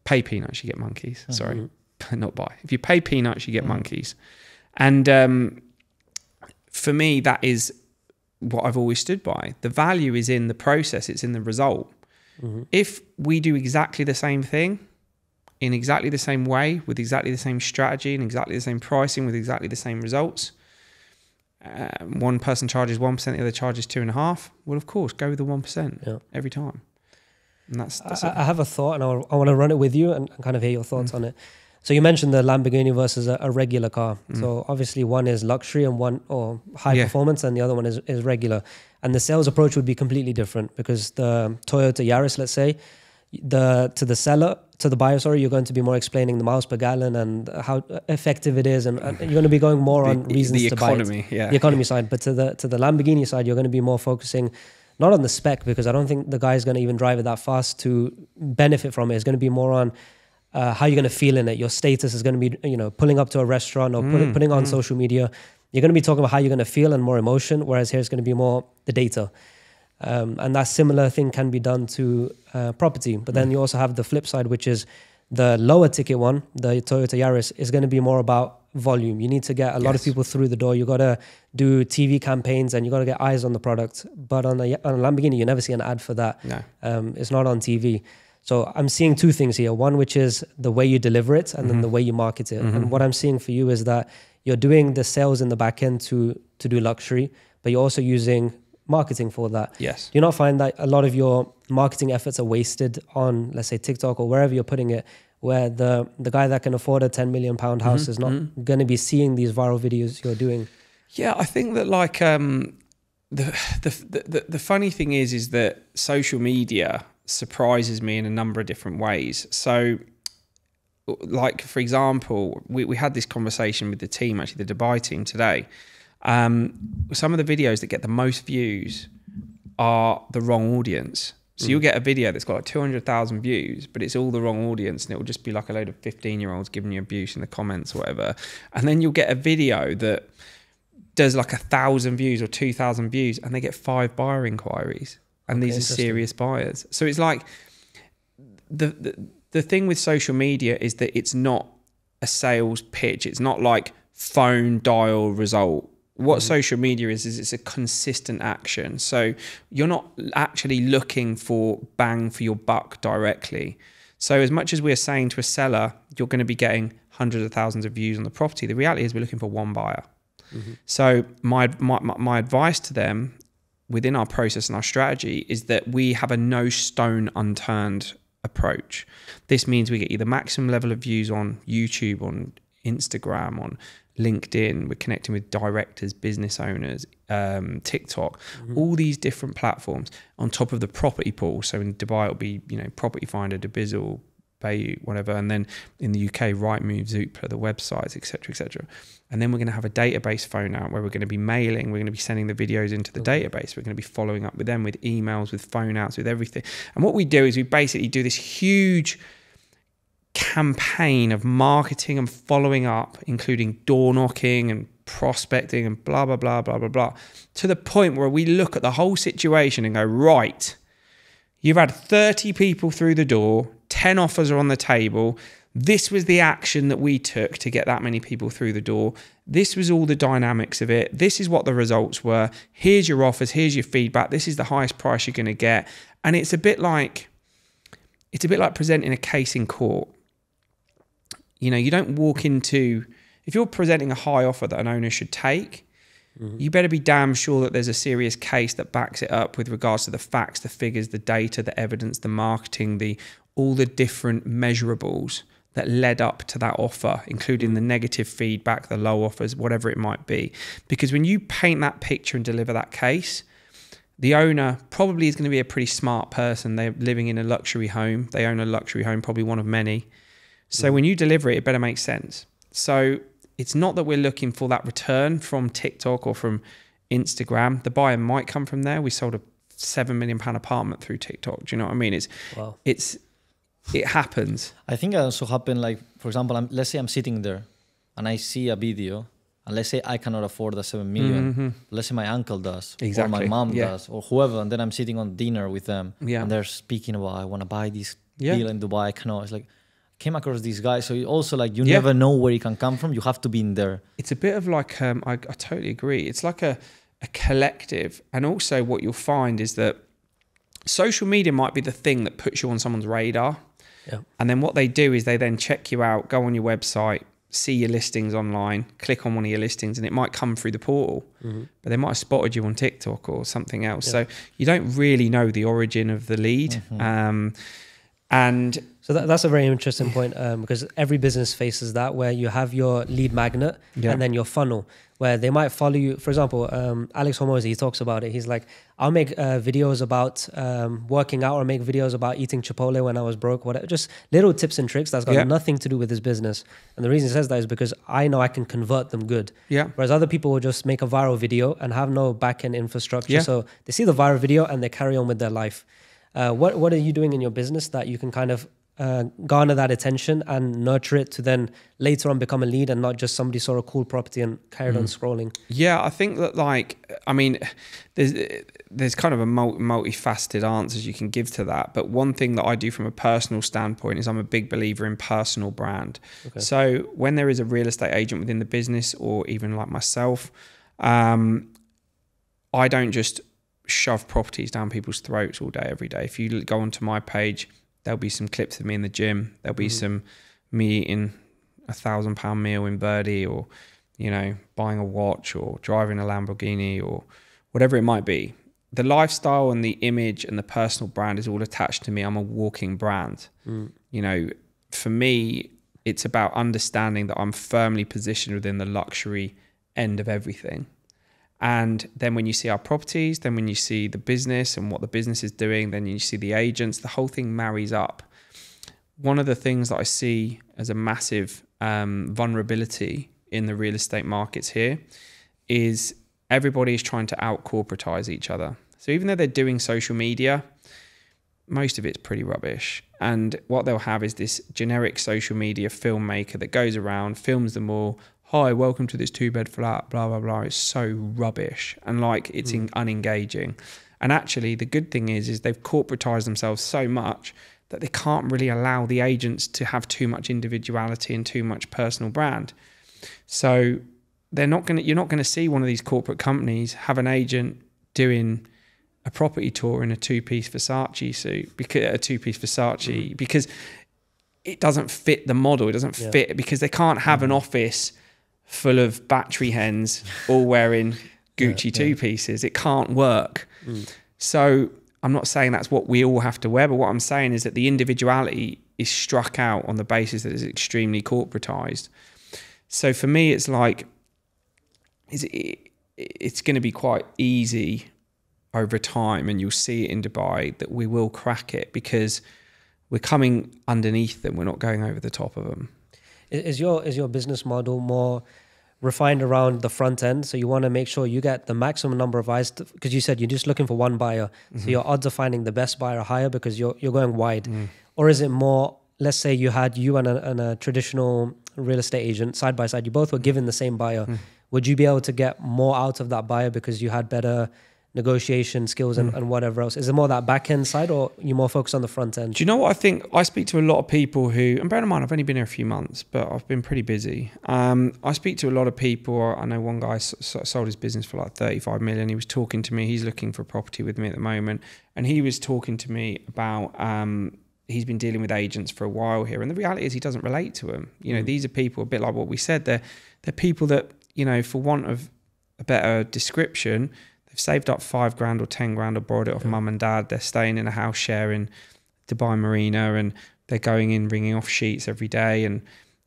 Pay peanuts, you get monkeys. Sorry, not buy. If you pay peanuts, you get monkeys. And for me, that is what I've always stood by. The value is in the process. It's in the result. If we do exactly the same thing, in exactly the same way, with exactly the same strategy and exactly the same pricing, with exactly the same results, one person charges 1%, the other charges 2.5%. Well, of course, go with the 1% every time. And that's I have a thought, and I want to run it with you and kind of hear your thoughts on it. So you mentioned the Lamborghini versus a regular car. So obviously one is luxury and one or high performance, and the other one is regular. And the sales approach would be completely different, because the Toyota Yaris, let's say, to the buyer, you're going to be more explaining the miles per gallon and how effective it is, and you're going to be going more on reasons to buy it. The economy side. But to the Lamborghini side, you're going to be more focusing not on the spec, because I don't think the guy is going to even drive it that fast to benefit from it. It's going to be more on how you're going to feel in it. Your status is going to be, you know, pulling up to a restaurant or putting on social media. You're going to be talking about how you're going to feel and more emotion, whereas here it's going to be more the data. And that similar thing can be done to property. But then you also have the flip side, which is the lower ticket one, the Toyota Yaris, is going to be more about volume. You need to get a lot of people through the door. You got to do TV campaigns and you got to get eyes on the product. But on a Lamborghini, you never see an ad for that. No. It's not on TV. So I'm seeing two things here. One, which is the way you deliver it and then the way you market it. And what I'm seeing for you is that you're doing the sales in the back end to do luxury, but you're also using marketing for that. Yes. Do you not find that a lot of your marketing efforts are wasted on, let's say, TikTok or wherever you're putting it, where the guy that can afford a £10 million house is not going to be seeing these viral videos you're doing? Yeah, I think that like the funny thing is that social media surprises me in a number of different ways. So like, for example, we had this conversation with the team, actually the Dubai team today. Some of the videos that get the most views are the wrong audience. So you'll get a video that's got like 200,000 views, but it's all the wrong audience, and it will just be like a load of 15-year-olds giving you abuse in the comments or whatever. And then you'll get a video that does like 1,000 views or 2,000 views, and they get 5 buyer inquiries, and these are serious buyers. So it's like the thing with social media is that it's not a sales pitch. It's not like phone dial result. What social media is it's a consistent action. So you're not actually looking for bang for your buck directly. So as much as we're saying to a seller, you're going to be getting hundreds of thousands of views on the property, the reality is we're looking for one buyer. So my advice to them within our process and our strategy is that we have a no stone unturned approach. This means we get you the maximum level of views on YouTube, on Instagram, on LinkedIn. We're connecting with directors, business owners, TikTok, all these different platforms on top of the property pool. So in Dubai, it'll be, you know, Property Finder, Debizzle, Bayou, whatever. And then in the UK, Rightmove, Zoopla, the websites, etc., etc. And then we're going to have a database phone out where we're going to be mailing. We're going to be sending the videos into the database. We're going to be following up with them with emails, with phone outs, with everything. And what we do is we basically do this huge campaign of marketing and following up, including door knocking and prospecting and blah, blah, blah, blah, blah, blah, to the point where we look at the whole situation and go, right, you've had 30 people through the door, 10 offers are on the table. This was the action that we took to get that many people through the door. This was all the dynamics of it. This is what the results were. Here's your offers. Here's your feedback. This is the highest price you're going to get. And it's a bit like presenting a case in court. You know, you don't walk into, if you're presenting a high offer that an owner should take, you better be damn sure that there's a serious case that backs it up with regards to the facts, the figures, the data, the evidence, the marketing, all the different measurables that led up to that offer, including the negative feedback, the low offers, whatever it might be. Because when you paint that picture and deliver that case, the owner probably is going to be a pretty smart person. They're living in a luxury home. They own a luxury home, probably one of many. So when you deliver it, it better make sense. So it's not that we're looking for that return from TikTok or from Instagram. The buyer might come from there. We sold a £7 million apartment through TikTok. Do you know what I mean? It happens. I think it also happened, like, for example, let's say I'm sitting there and I see a video, and let's say I cannot afford the 7 million. Let's say my uncle does, or my mom does, or whoever, and then I'm sitting on dinner with them, and they're speaking about, I want to buy this deal in Dubai, I cannot. It's like, came across this guy. So also, like, you never know where he can come from. You have to be in there. It's a bit of like, I totally agree. It's like a collective. And also what you'll find is that social media might be the thing that puts you on someone's radar. Yeah. And then what they do is they then check you out, go on your website, see your listings online, click on one of your listings, and it might come through the portal. But they might have spotted you on TikTok or something else. So you don't really know the origin of the lead. And so that's a very interesting point, because every business faces that, where you have your lead magnet and then your funnel, where they might follow you. For example, Alex Hormozy, he talks about it. He's like, I'll make videos about working out, or make videos about eating Chipotle when I was broke, whatever, just little tips and tricks that's got nothing to do with his business. And the reason he says that is because I know I can convert them good. Whereas other people will just make a viral video and have no back-end infrastructure. So they see the viral video and they carry on with their life. What are you doing in your business that you can kind of garner that attention and nurture it to then later on become a lead and not just somebody saw a cool property and carried on scrolling? Yeah, I think that, like, I mean, there's kind of a multifaceted answers you can give to that. But one thing that I do from a personal standpoint is I'm a big believer in personal brand. Okay. So when there is a real estate agent within the business, or even like myself, I don't just shove properties down people's throats all day, every day. If you go onto my page, there'll be some clips of me in the gym. There'll be some me eating £1,000 meal in Birdie, or, you know, buying a watch or driving a Lamborghini or whatever it might be. The lifestyle and the image and the personal brand is all attached to me. I'm a walking brand. You know, for me, it's about understanding that I'm firmly positioned within the luxury end of everything. And then when you see our properties, then when you see the business and what the business is doing, then you see the agents, the whole thing marries up. One of the things that I see as a massive vulnerability in the real estate markets here is everybody is trying to out-corporatize each other. So even though they're doing social media, most of it's pretty rubbish. And what they'll have is this generic social media filmmaker that goes around, films them all. Hi, welcome to this 2-bed flat, blah, blah, blah. It's so rubbish. And like, it's unengaging. And actually, the good thing is they've corporatized themselves so much that they can't really allow the agents to have too much individuality and too much personal brand. So you're not going to see one of these corporate companies have an agent doing a property tour in a two-piece Versace suit, because it doesn't fit the model. It doesn't fit, because they can't have an office full of battery hens all wearing Gucci two-pieces. It can't work. So I'm not saying that's what we all have to wear, but what I'm saying is that the individuality is struck out on the basis that it's extremely corporatized. So for me, it's like, it's going to be quite easy over time, and you'll see it in Dubai, that we will crack it, because we're coming underneath them. We're not going over the top of them. Is your business model more refined around the front end? So you want to make sure you get the maximum number of eyes, because you said you're just looking for one buyer. So your odds of finding the best buyer are higher because you're going wide. Or is it more, let's say you had and a traditional real estate agent side by side, you both were given the same buyer. Would you be able to get more out of that buyer because you had better negotiation skills and whatever else? Is it more that back end side, or you more focused on the front end? Do you know what I think? I speak to a lot of people who, and bear in mind, I've only been here a few months, but I've been pretty busy. I speak to a lot of people. I know one guy sold his business for like 35 million. He was talking to me. He's looking for a property with me at the moment. And he was talking to me about, he's been dealing with agents for a while here. And the reality is he doesn't relate to them. You know, these are people, a bit like what we said, they're people that, you know, for want of a better description, they've saved up $5,000 or $10,000 or borrowed it off mum and dad. They're staying in a house share in Dubai Marina, and they're going in, ringing off sheets every day, and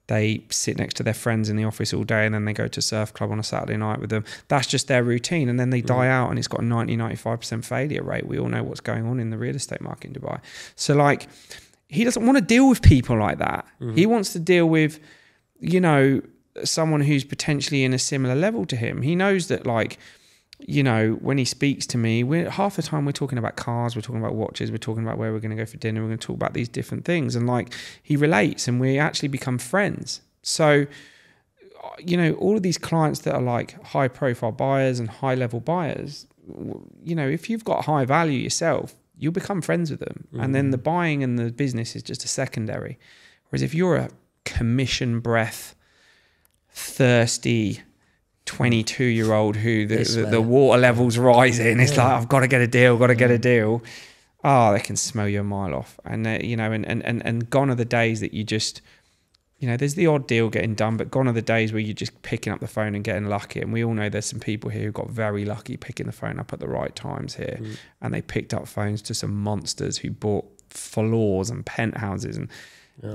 they sit next to their friends in the office all day, and then they go to surf club on a Saturday night with them. That's just their routine. And then they die out, and it's got a 90-95% failure rate. We all know what's going on in the real estate market in Dubai. So like, he doesn't want to deal with people like that. He wants to deal with, you know, someone who's potentially in a similar level to him. He knows that, like, you know, when he speaks to me, half the time we're talking about cars, we're talking about watches, we're talking about where we're going to go for dinner, we're going to talk about these different things. And like, he relates, and we actually become friends. So, you know, all of these clients that are like high profile buyers and high level buyers, you know, if you've got high value yourself, you'll become friends with them. And then the buying and the business is just a secondary. Whereas if you're a commission breath, thirsty 22-year-old who the water level's rising, it's like, I've got to get a deal, oh, they can smell you a mile off. And you know, and gone are the days that you just, you know, there's the odd deal getting done, but gone are the days where you're just picking up the phone and getting lucky. And we all know there's some people here who got very lucky picking the phone up at the right times here, and they picked up phones to some monsters who bought floors and penthouses, and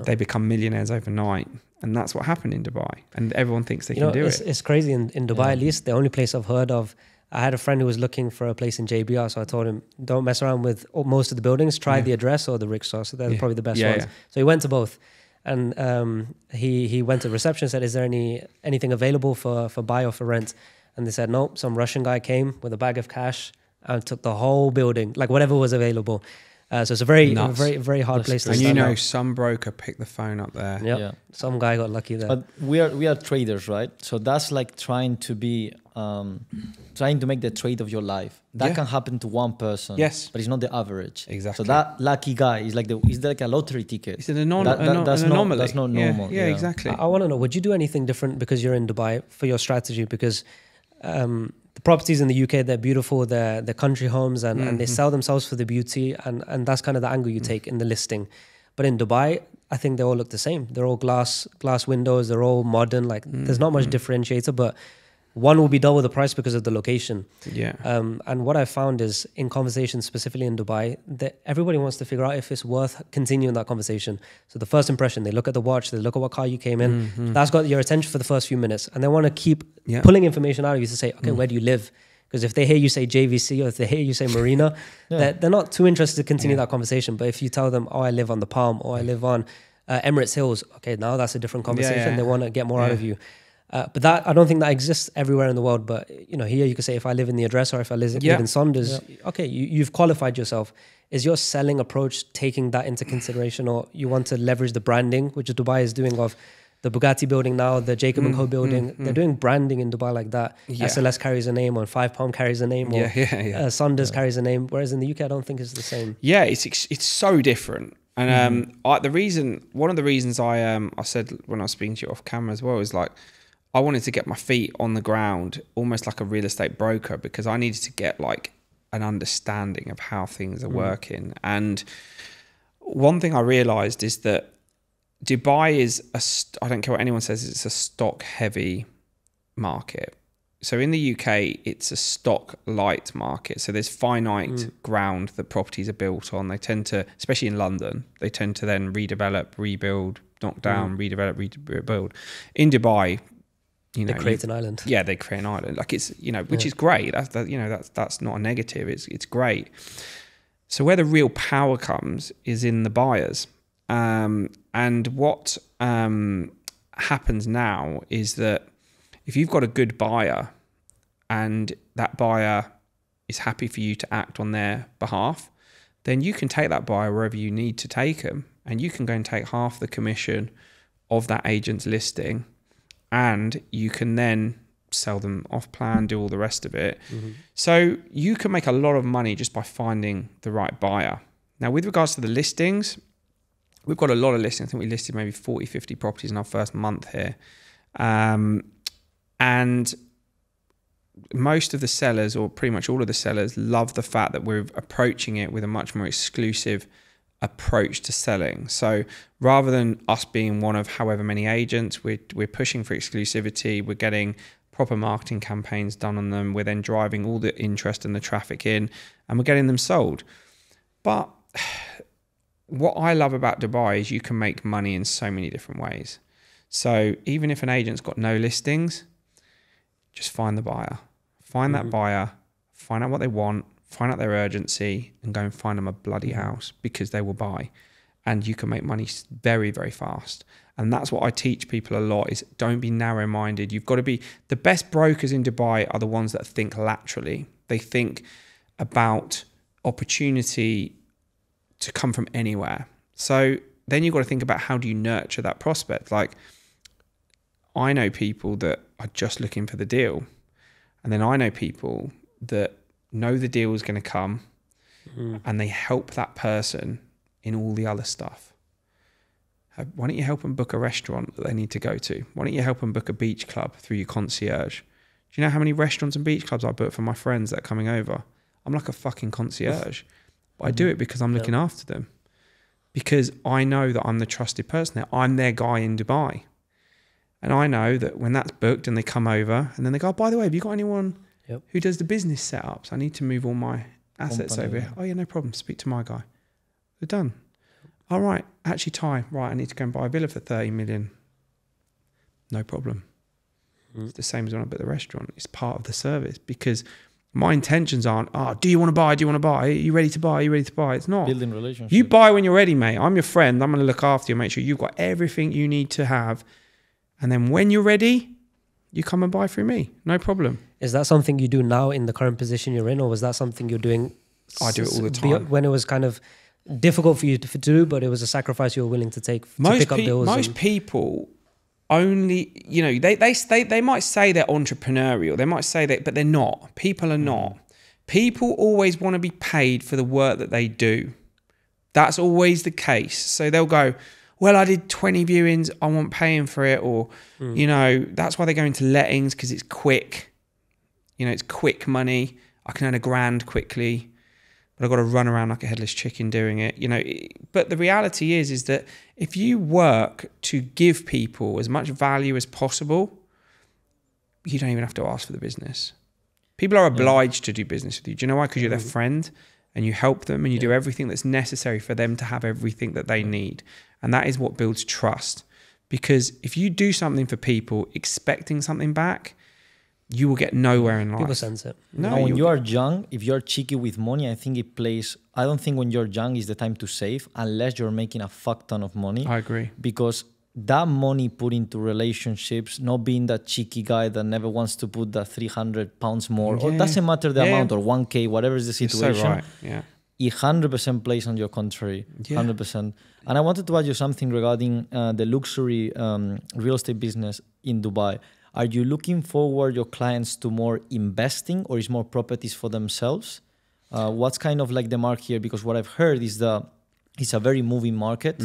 they become millionaires overnight. And that's what happened in Dubai. And everyone thinks they can do it. It's crazy. In Dubai, at least, the only place I've heard of, I had a friend who was looking for a place in JBR. So I told him, don't mess around with most of the buildings. Try the address or the rickshaw. So they're probably the best ones. So he went to both. And he went to reception and said, is there anything available for buy or for rent? And they said, no. Some Russian guy came with a bag of cash and took the whole building, like whatever was available. So it's a very hard place to And stand out. some broker picked the phone up there. Yep. Yeah. Some guy got lucky there. But we are traders, right? So that's like trying to make the trade of your life. That can happen to one person. Yes. But it's not the average. Exactly. So that lucky guy is like a lottery ticket. It's an anomaly. That's not normal. Yeah, exactly. I want to know, would you do anything different because you're in Dubai for your strategy? Because the properties in the UK, they're beautiful, they're country homes, and they sell themselves for the beauty, and that's kind of the angle you take in the listing. But in Dubai, I think they all look the same. They're all glass windows, they're all modern, like there's not much differentiator, but one will be double the price because of the location. Yeah. And what I found is in conversations specifically in Dubai, that everybody wants to figure out if it's worth continuing that conversation. So the first impression, they look at the watch, they look at what car you came in. That's got your attention for the first few minutes. And they want to keep pulling information out of you to say, okay, where do you live? Because if they hear you say JVC or if they hear you say Marina, they're not too interested to continue that conversation. But if you tell them, oh, I live on the Palm, or I live on Emirates Hills, okay, now that's a different conversation. They want to get more out of you. But that, I don't think that exists everywhere in the world. But here you could say, if I live in the address or if I live in Saunders, okay, you've qualified yourself. Is your selling approach taking that into consideration, or you want to leverage the branding, which Dubai is doing, of the Bugatti building now, the Jacob & Co building? They're doing branding in Dubai like that. SLS carries a name, or 5 Palm carries a name, or Saunders carries a name. Whereas in the UK, I don't think it's the same. Yeah, it's so different. And one of the reasons I said when I was speaking to you off camera as well is like, I wanted to get my feet on the ground, almost like a real estate broker, because I needed to get like an understanding of how things are working. And one thing I realized is that Dubai is I don't care what anyone says, it's a stock heavy market. So in the UK, it's a stock light market. So there's finite ground that properties are built on. They tend to, especially in London, they tend to then redevelop, rebuild, knock down, redevelop, rebuild. In Dubai, they create an island. Yeah, they create an island. Like it's, which is great. That's not a negative. It's great. So where the real power comes is in the buyers. And what happens now is that if you've got a good buyer and that buyer is happy for you to act on their behalf, then you can take that buyer wherever you need to take them, and you can go and take half the commission of that agent's listing, and you can then sell them off plan, do all the rest of it. So you can make a lot of money just by finding the right buyer. Now, with regards to the listings, we've got a lot of listings. I think we listed maybe 40, 50 properties in our first month here. And most of the sellers, or pretty much all of the sellers, love the fact that we're approaching it with a much more exclusive approach to selling. So rather than us being one of however many agents, we're pushing for exclusivity. We're getting proper marketing campaigns done on them. We're then driving all the interest and the traffic in, and we're getting them sold. But what I love about Dubai is you can make money in so many different ways. So even if an agent's got no listings, just find the buyer. Find that buyer, find out what they want, find out their urgency, and go and find them a bloody house, because they will buy. And you can make money very, very fast. And that's what I teach people a lot, is don't be narrow-minded. You've got to be, the best brokers in Dubai are the ones that think laterally. They think about opportunity to come from anywhere. So then you've got to think about, how do you nurture that prospect? Like, I know people that are just looking for the deal. And then I know people that know the deal is going to come, and they help that person in all the other stuff. Why don't you help them book a restaurant that they need to go to? Why don't you help them book a beach club through your concierge? Do you know how many restaurants and beach clubs I book for my friends that are coming over? I'm like a fucking concierge. But I do it because I'm looking after them. Because I know that I'm the trusted person there. I'm their guy in Dubai. And I know that when that's booked and they come over, and then they go, oh, by the way, have you got anyone who does the business setups? I need to move all my assets over here. Oh, yeah, no problem. Speak to my guy. They're done. All right. Actually, Ty, right, I need to go and buy a villa for 30 million. No problem. It's the same as when I book the restaurant. It's part of the service, because my intentions aren't, do you want to buy? Do you want to buy? Are you ready to buy? Are you ready to buy? It's not. Building relationships. You buy when you're ready, mate. I'm your friend. I'm going to look after you, make sure you've got everything you need to have. And then when you're ready, you come and buy through me. No problem. Is that something you do now in the current position you're in, or was that something you're doing? I do it all the time. When it was kind of difficult for you to do, but it was a sacrifice you were willing to take to pick up bills. Most people only, you know, they might say they're entrepreneurial, they might say that, but they're not. People are not. People always want to be paid for the work that they do. That's always the case. So they'll go, well, I did 20 viewings, I want paying for it. Or, you know, that's why they go into lettings, because it's quick. You know, it's quick money. I can earn £1,000 quickly, but I've got to run around like a headless chicken doing it. You know, but the reality is that if you work to give people as much value as possible, you don't even have to ask for the business. People are obliged to do business with you. Do you know why? Because you're their friend and you help them and you do everything that's necessary for them to have everything that they need. And that is what builds trust. Because if you do something for people expecting something back, you will get nowhere in life. People sense it. No, when you are young, if you're cheeky with money, I think it plays... I don't think when you're young is the time to save unless you're making a fuck ton of money. I agree. Because that money put into relationships, not being that cheeky guy that never wants to put that £300 more, or it doesn't matter the amount, or 1K, whatever is the situation. So right. Yeah. It 100% plays on your contrary, 100%. And I wanted to ask you something regarding the luxury real estate business in Dubai. Are you looking forward your clients to more investing, or is more properties for themselves? What's kind of like the mark here? Because what I've heard is it's a very moving market.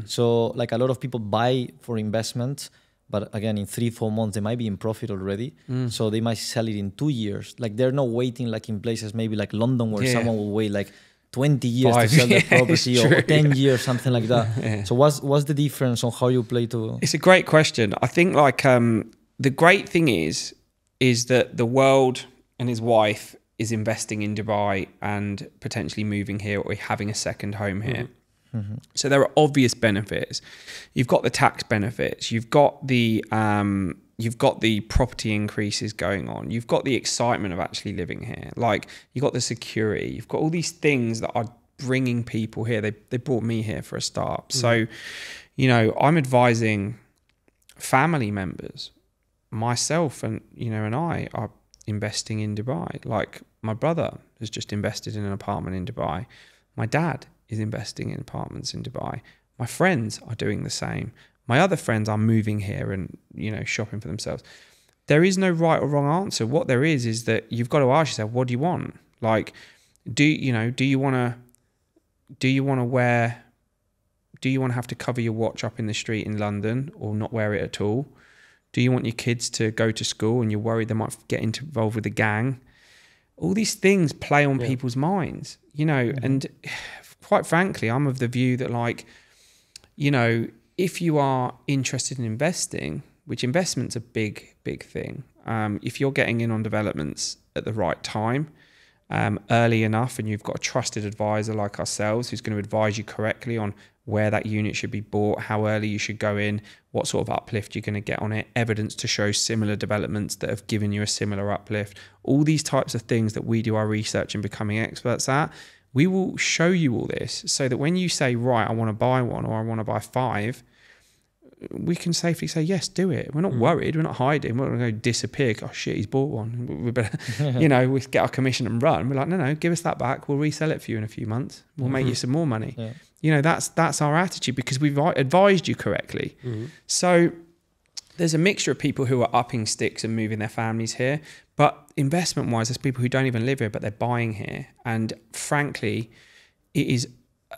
So like a lot of people buy for investment, but again, in 3-4 months, they might be in profit already. So they might sell it in 2 years. Like they're not waiting like in places maybe like London where someone will wait like 20 years to sell their property, or 10 years, something like that. So what's the difference on how you play to... It's a great question. I think like the great thing is that the world and his wife is investing in Dubai and potentially moving here or having a second home here. So there are obvious benefits. You've got the tax benefits. You've got the property increases going on. You've got the excitement of actually living here. Like you've got the security. You've got all these things that are bringing people here. They brought me here for a start. So, you know, I'm advising family members, myself and, you know, and I are investing in Dubai. Like my brother has just invested in an apartment in Dubai. My dad is investing in apartments in Dubai. My friends are doing the same. My other friends are moving here and, you know, shopping for themselves. There is no right or wrong answer. What there is that you've got to ask yourself, what do you want? Like, do you want to have to cover your watch up in the street in London or not wear it at all? Do you want your kids to go to school and you're worried they might get involved with a gang? All these things play on people's minds, you know, and quite frankly, I'm of the view that, like, you know, if you are interested in investing, which investment's a big, big thing, if you're getting in on developments at the right time, early enough, and you've got a trusted advisor like ourselves who's going to advise you correctly on where that unit should be bought, how early you should go in, what sort of uplift you're going to get on it, evidence to show similar developments that have given you a similar uplift, all these types of things that we do our research and becoming experts at. We will show you all this so that when you say, right, I want to buy one or I want to buy 5, we can safely say, yes, do it. We're not worried. We're not hiding. We're not going to go disappear. Oh, shit, he's bought one. We better, you know, we get our commission and run. We're like, no, give us that back. We'll resell it for you in a few months. We'll make you some more money. Yeah. You know, that's our attitude because we've advised you correctly. So there's a mixture of people who are upping sticks and moving their families here. But investment-wise, there's people who don't even live here, but they're buying here. And frankly, it is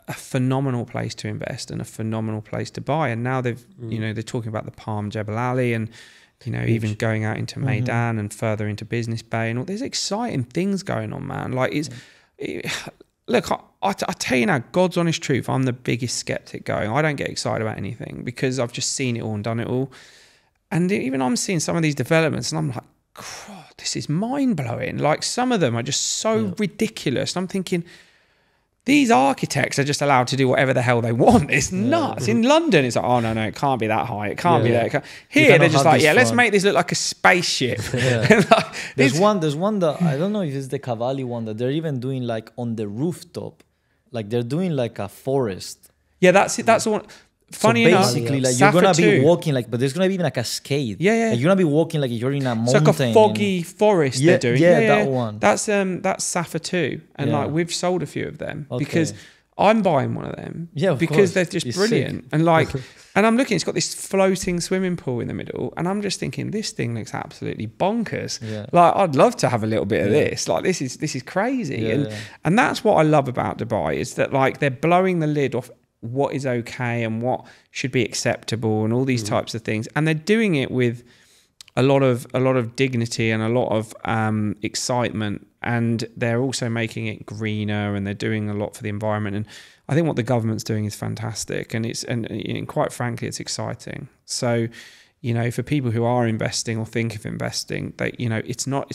a phenomenal place to invest and a phenomenal place to buy. And now they've, you know, they're talking about the Palm Jebel Ali and, you know, even going out into Maidan and further into Business Bay and all. There's exciting things going on, man. Like look, I tell you now, God's honest truth, I'm the biggest skeptic going. I don't get excited about anything because I've just seen it all and done it all. And even I'm seeing some of these developments and I'm like, God, this is mind-blowing. Like some of them are just so ridiculous. And I'm thinking, these architects are just allowed to do whatever the hell they want. It's nuts. In London, it's like, oh, no, it can't be that high. It can't be that. Here, they're just like, let's make this look like a spaceship. Like, there's one that, I don't know if it's the Cavalli one, that they're even doing like on the rooftop. Like they're doing like a forest. Yeah, that's it. That's the one. Funny enough, basically, like you're gonna be walking like, but there's gonna be like a cascade. Yeah. Like, you're gonna be walking like you're in a mountain. It's like a foggy forest they're doing. Yeah, that one. That's Safa too, and like we've sold a few of them because I'm buying one of them because they're just brilliant. Sick. And like, and I'm looking, it's got this floating swimming pool in the middle, and I'm just thinking, this thing looks absolutely bonkers. Yeah. Like, I'd love to have a little bit of this. Like, this is crazy. And that's what I love about Dubai, is that like they're blowing the lid off what is okay and what should be acceptable and all these types of things, and they're doing it with a lot of dignity and a lot of excitement, and they're also making it greener, and they're doing a lot for the environment. And I think what the government's doing is fantastic, and quite frankly, it's exciting. So, you know, for people who are investing or think of investing, they, you know, it's not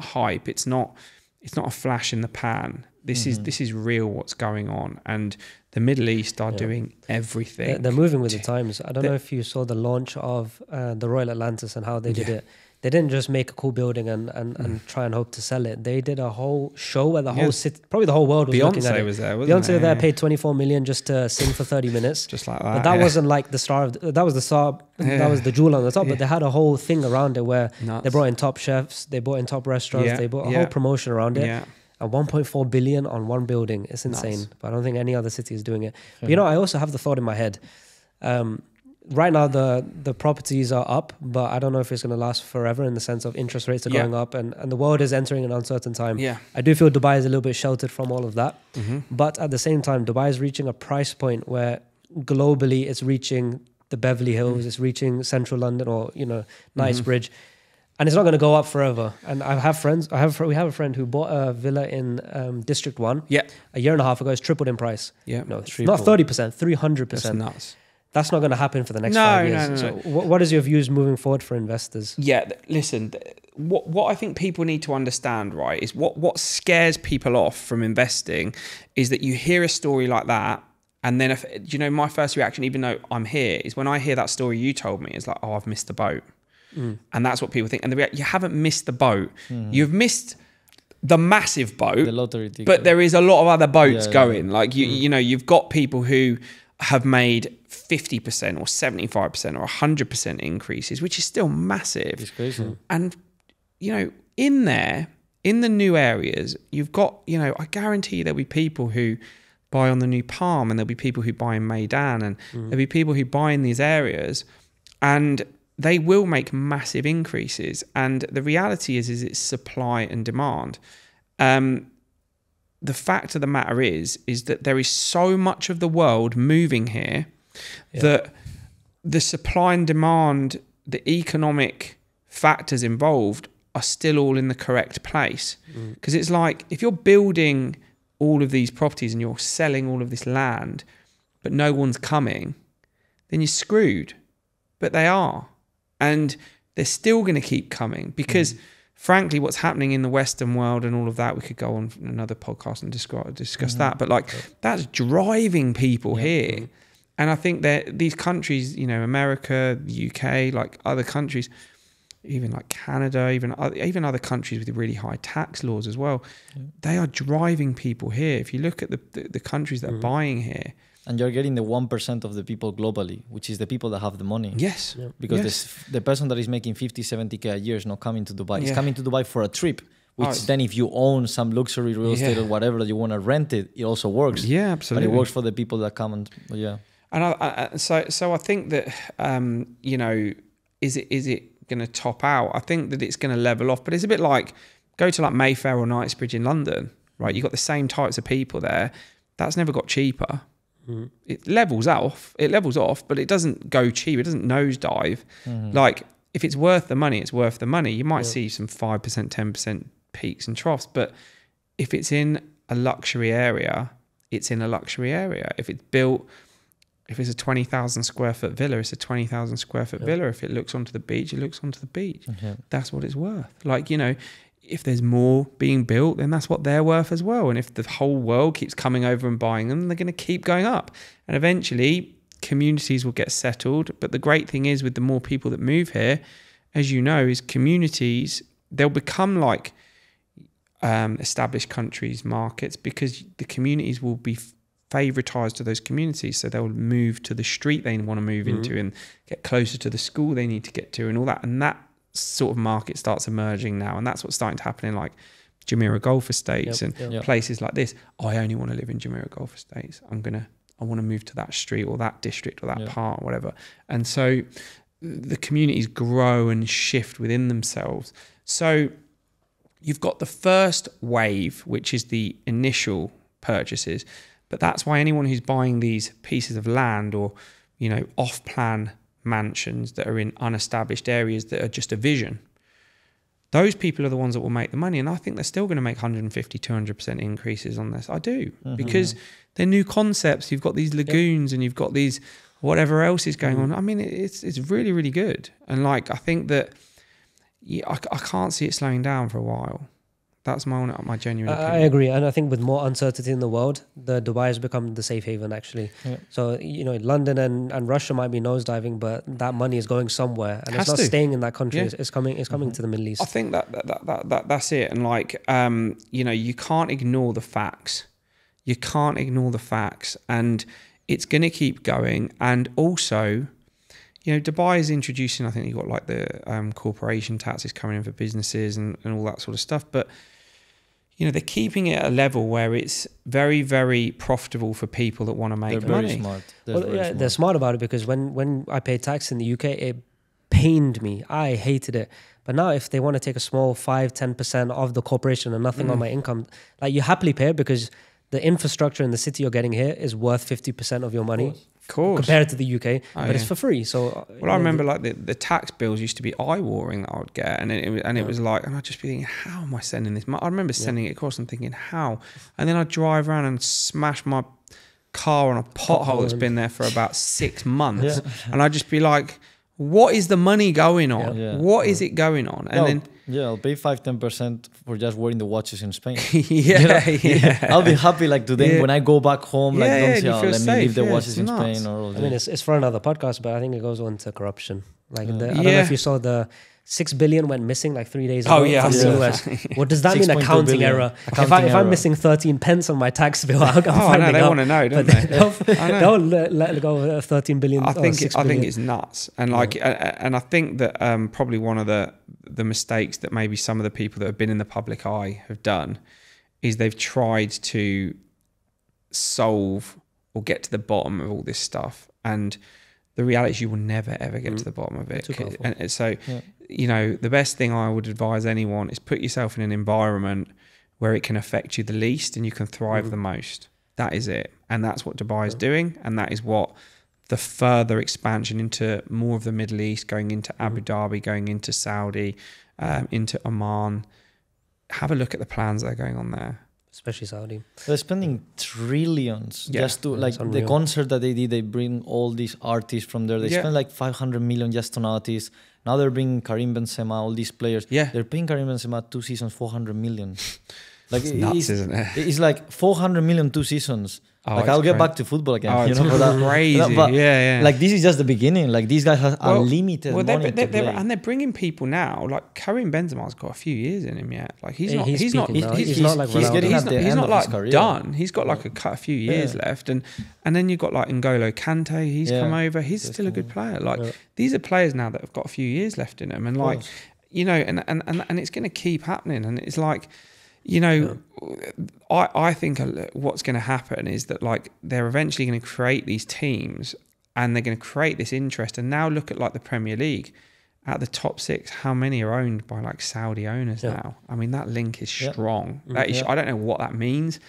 hype, it's not a flash in the pan. This is real, what's going on, and the Middle East are doing everything. They're moving with the times. I don't know if you saw the launch of the Royal Atlantis and how they did it. They didn't just make a cool building and try and hope to sell it. They did a whole show where the whole city, probably the whole world was looking at it. Beyonce was there, wasn't Beyonce there paid 24 million just to sing for 30 minutes. Just like that. But that wasn't like the star of that was the star. That was the jewel on the top. But they had a whole thing around it where they brought in top chefs, they brought in top restaurants, they brought a whole promotion around it. Yeah. And 1.4 billion on one building. It's insane. Nice. But I don't think any other city is doing it. But, you know, I also have the thought in my head. Right now, the properties are up, but I don't know if it's going to last forever, in the sense of interest rates are going up, and the world is entering an uncertain time. Yeah. I do feel Dubai is a little bit sheltered from all of that. But at the same time, Dubai is reaching a price point where globally it's reaching the Beverly Hills, it's reaching central London, or, you know, Knightsbridge. And it's not going to go up forever. And I have friends. We have a friend who bought a villa in District 1. Yeah. A year and a half ago. It's tripled in price. Yeah. No, not 30%, 300%. That's nuts. That's not going to happen for the next 5 years. No. So what is your views moving forward for investors? Yeah. Listen, what I think people need to understand, right, is what scares people off from investing is that you hear a story like that, and then, you know, my first reaction, even though I'm here, is when I hear that story you told me, is like, oh, I've missed the boat. And that's what people think. And you haven't missed the boat. You've missed the massive boat, the lottery ticket. But there is a lot of other boats going. Like, you know, you've got people who have made 50% or 75% or 100% increases, which is still massive. It's crazy. And, you know, in the new areas, you've got, you know, I guarantee you there'll be people who buy on the new Palm, and there'll be people who buy in Maidan, and there'll be people who buy in these areas, and they will make massive increases. And the reality is it's supply and demand. The fact of the matter is that there is so much of the world moving here that the supply and demand, the economic factors involved are still all in the correct place. Because it's like, if you're building all of these properties and you're selling all of this land, but no one's coming, then you're screwed. But they are. And they're still going to keep coming, because frankly, what's happening in the Western world and all of that, we could go on another podcast and discuss that. But like, that's driving people here. And I think that these countries, you know, America, the UK, like other countries, even like Canada, even other countries with really high tax laws as well, they are driving people here. If you look at the countries that are buying here, and you're getting the 1% of the people globally, which is the people that have the money. Yes. Yeah. Because the person that is making 50, 70K a year is not coming to Dubai. He's coming to Dubai for a trip, which then if you own some luxury real estate or whatever that you want to rent it, it also works. Yeah, absolutely. But it works for the people that come and, And so I think that, you know, is it going to top out? I think that it's going to level off, but it's a bit like, go to like Mayfair or Knightsbridge in London, right? You've got the same types of people there. That's never got cheaper. It levels off, but it doesn't go cheap. It doesn't nosedive. Like, if it's worth the money, it's worth the money. You might see some 5%, 10% peaks and troughs, but if it's in a luxury area, it's in a luxury area. If it's built, if it's a 20,000 square foot villa, it's a 20,000 square foot villa. If it looks onto the beach, it looks onto the beach. That's what it's worth. Like, you know, if there's more being built, then that's what they're worth as well. And if the whole world keeps coming over and buying them, they're going to keep going up. And eventually, communities will get settled. But the great thing is, with the more people that move here, as you know, is communities, they'll become like established countries, markets, because the communities will be favoritized to those communities. So they'll move to the street they want to move into and get closer to the school they need to get to and all that. And that sort of market starts emerging now, and that's what's starting to happen in like Jumeirah Golf Estates and Yep. places like this. I only want to live in Jumeirah Golf Estates. I want to move to that street or that district or that part or whatever. And so the communities grow and shift within themselves. So you've got the first wave, which is the initial purchases, but that's why anyone who's buying these pieces of land or, you know, off-plan mansions that are in unestablished areas that are just a vision, those people are the ones that will make the money. And I think they're still going to make 150, 200% increases on this. I do, because they're new concepts. You've got these lagoons and you've got these whatever else is going on. I mean, it's really, really good. And like, I think that I can't see it slowing down for a while. That's my genuine opinion. I agree. And I think with more uncertainty in the world, the Dubai has become the safe haven, actually. Yeah. So, you know, London and Russia might be nosediving, but that money is going somewhere. And it's not staying in that country. Yeah. It's coming to the Middle East. I think that's it. And like, you know, you can't ignore the facts. You can't ignore the facts. And it's going to keep going. And also, you know, Dubai is introducing, I think you've got like the corporation taxes coming in for businesses and all that sort of stuff. But, you know, they're keeping it at a level where it's very, very profitable for people that want to make money. Very smart. They're smart about it, because when I paid tax in the UK, it pained me. I hated it. But now if they want to take a small 5-10% of the corporation and nothing on my income, like, you happily pay it, because the infrastructure in the city you're getting here is worth 50% of your money. Of course. Compared to the UK, but it's for free. So, well, I remember like the tax bills used to be eye-watering that I would get, and it was like, and I'd just be thinking, how am I sending this? I remember sending it across and thinking, how? And then I'd drive around and smash my car on a pothole that's been there for about 6 months, and I'd just be like, what is the money going on? What is it going on? And then I'll pay 5-10% for just wearing the watches in Spain. I'll be happy like today when I go back home. Like, let me leave the watches in Spain or all. I mean, it's for another podcast, but I think it goes on to corruption. Like, I don't know if you saw the 6 billion went missing like 3 days ago from the US. What does that mean? Accounting error. If I'm missing 13 pence on my tax bill, I'm finding they want to know, don't they? They'll let go of 13 billion. I think it's nuts, and like, and I think that probably one of the mistakes that maybe some of the people that have been in the public eye have done is they've tried to solve or get to the bottom of all this stuff, and the reality is you will never ever get to the bottom of it. And so, you know, the best thing I would advise anyone is put yourself in an environment where it can affect you the least and you can thrive the most. That is it. And that's what Dubai is doing. And that is what the further expansion into more of the Middle East, going into Abu Dhabi, going into Saudi, into Oman. Have a look at the plans that are going on there. Especially Saudi. They're spending trillions just to, like, the concert that they did, they bring all these artists from there. They spend like 500 million just on artists. Now they're bringing Karim Benzema, all these players. They're paying Karim Benzema 2 seasons, 400 million. Like, it's nuts, isn't it? It's like 400 million 2 seasons. Like, I'll get back to football again. Oh, you know, it's crazy. But, like, this is just the beginning. Like, these guys have unlimited money to play. And they're bringing people now. Like, Karim Benzema's got a few years in him yet. Like, he's not done. He's got like a few years left. And then you've got like N'Golo Kante. He's come over. He's still a good player. Like, these are players now that have got a few years left in them. And like, you know, and it's going to keep happening. And it's like, you know, I think what's going to happen is that, like, they're eventually going to create these teams and they're going to create this interest. And now look at like the Premier League. At the top 6, how many are owned by like Saudi owners now? I mean, that link is strong. That is, I don't know what that means,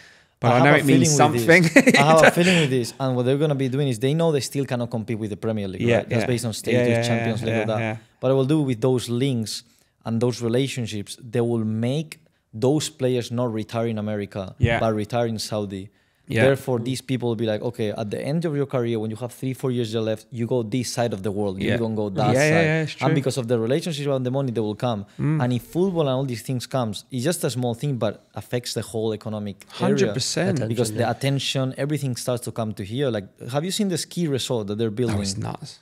but I know it means something. I have a feeling with this. And what they're going to be doing is they know they still cannot compete with the Premier League. Right? That's based on status, Champions League, that. But I will do with those links and those relationships, they will make those players not retire in America, but retire in Saudi. Therefore, these people will be like, okay, at the end of your career, when you have 3-4 years left, you go this side of the world. You don't go that side. And because of the relationship and the money, they will come. And if football and all these things comes, it's just a small thing, but affects the whole economic 100%. Because the attention, everything starts to come to here. Like, have you seen the ski resort that they're building? It's nuts.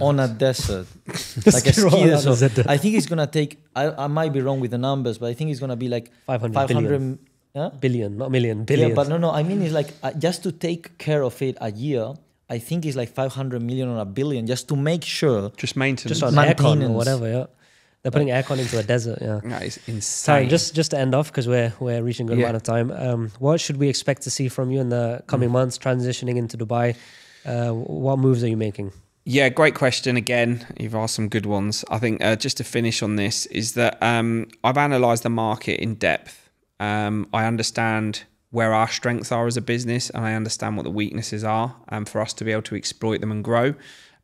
On a desert, like a ski desert. I think it's gonna take. I might be wrong with the numbers, but I think it's gonna be like 500 billion, not million, billion. Yeah, but no. I mean, it's like just to take care of it a year. I think it's like 500 million or $1 billion just to make sure. Just maintenance, just maintenance or whatever. They're putting aircon into a desert. Yeah, that is insane. Sorry, just to end off, because we're reaching a good amount of time. What should we expect to see from you in the coming months, transitioning into Dubai? What moves are you making? Yeah, great question. Again, you've asked some good ones. I think just to finish on this is that I've analysed the market in depth. I understand where our strengths are as a business, and I understand what the weaknesses are, for us to be able to exploit them and grow.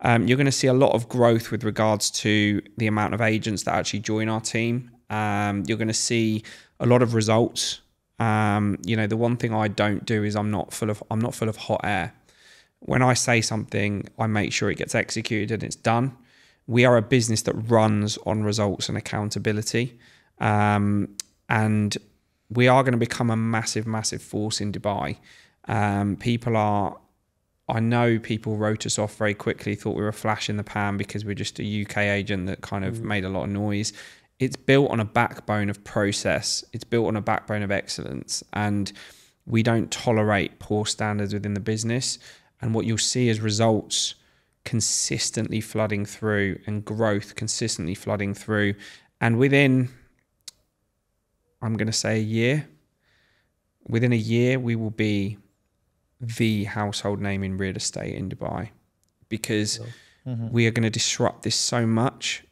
You're going to see a lot of growth with regards to the amount of agents that actually join our team. You're going to see a lot of results. You know, the one thing I don't do is I'm not full of hot air. When I say something, I make sure it gets executed and it's done. We are a business that runs on results and accountability. And we are going to become a massive, massive force in Dubai. I know people wrote us off very quickly, thought we were a flash in the pan because we're just a UK agent that kind of made a lot of noise. It's built on a backbone of process. It's built on a backbone of excellence. And we don't tolerate poor standards within the business. And what you'll see is results consistently flooding through and growth consistently flooding through. And within, I'm going to say within a year, we will be the household name in real estate in Dubai, because we are going to disrupt this so much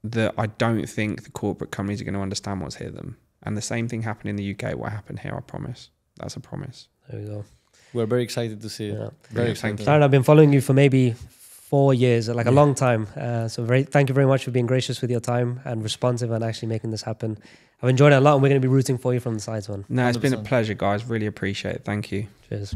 that I don't think the corporate companies are going to understand what's hit them. And the same thing happened in the UK. What happened here, I promise. That's a promise. There we go. We're very excited to see it. Yeah. Very excited. Tyron, I've been following you for maybe 4 years, like a long time. So thank you very much for being gracious with your time and responsive and actually making this happen. I've enjoyed it a lot, and we're going to be rooting for you from the sides, man. No, it's 100%. been a pleasure, guys. Really appreciate it. Thank you. Cheers.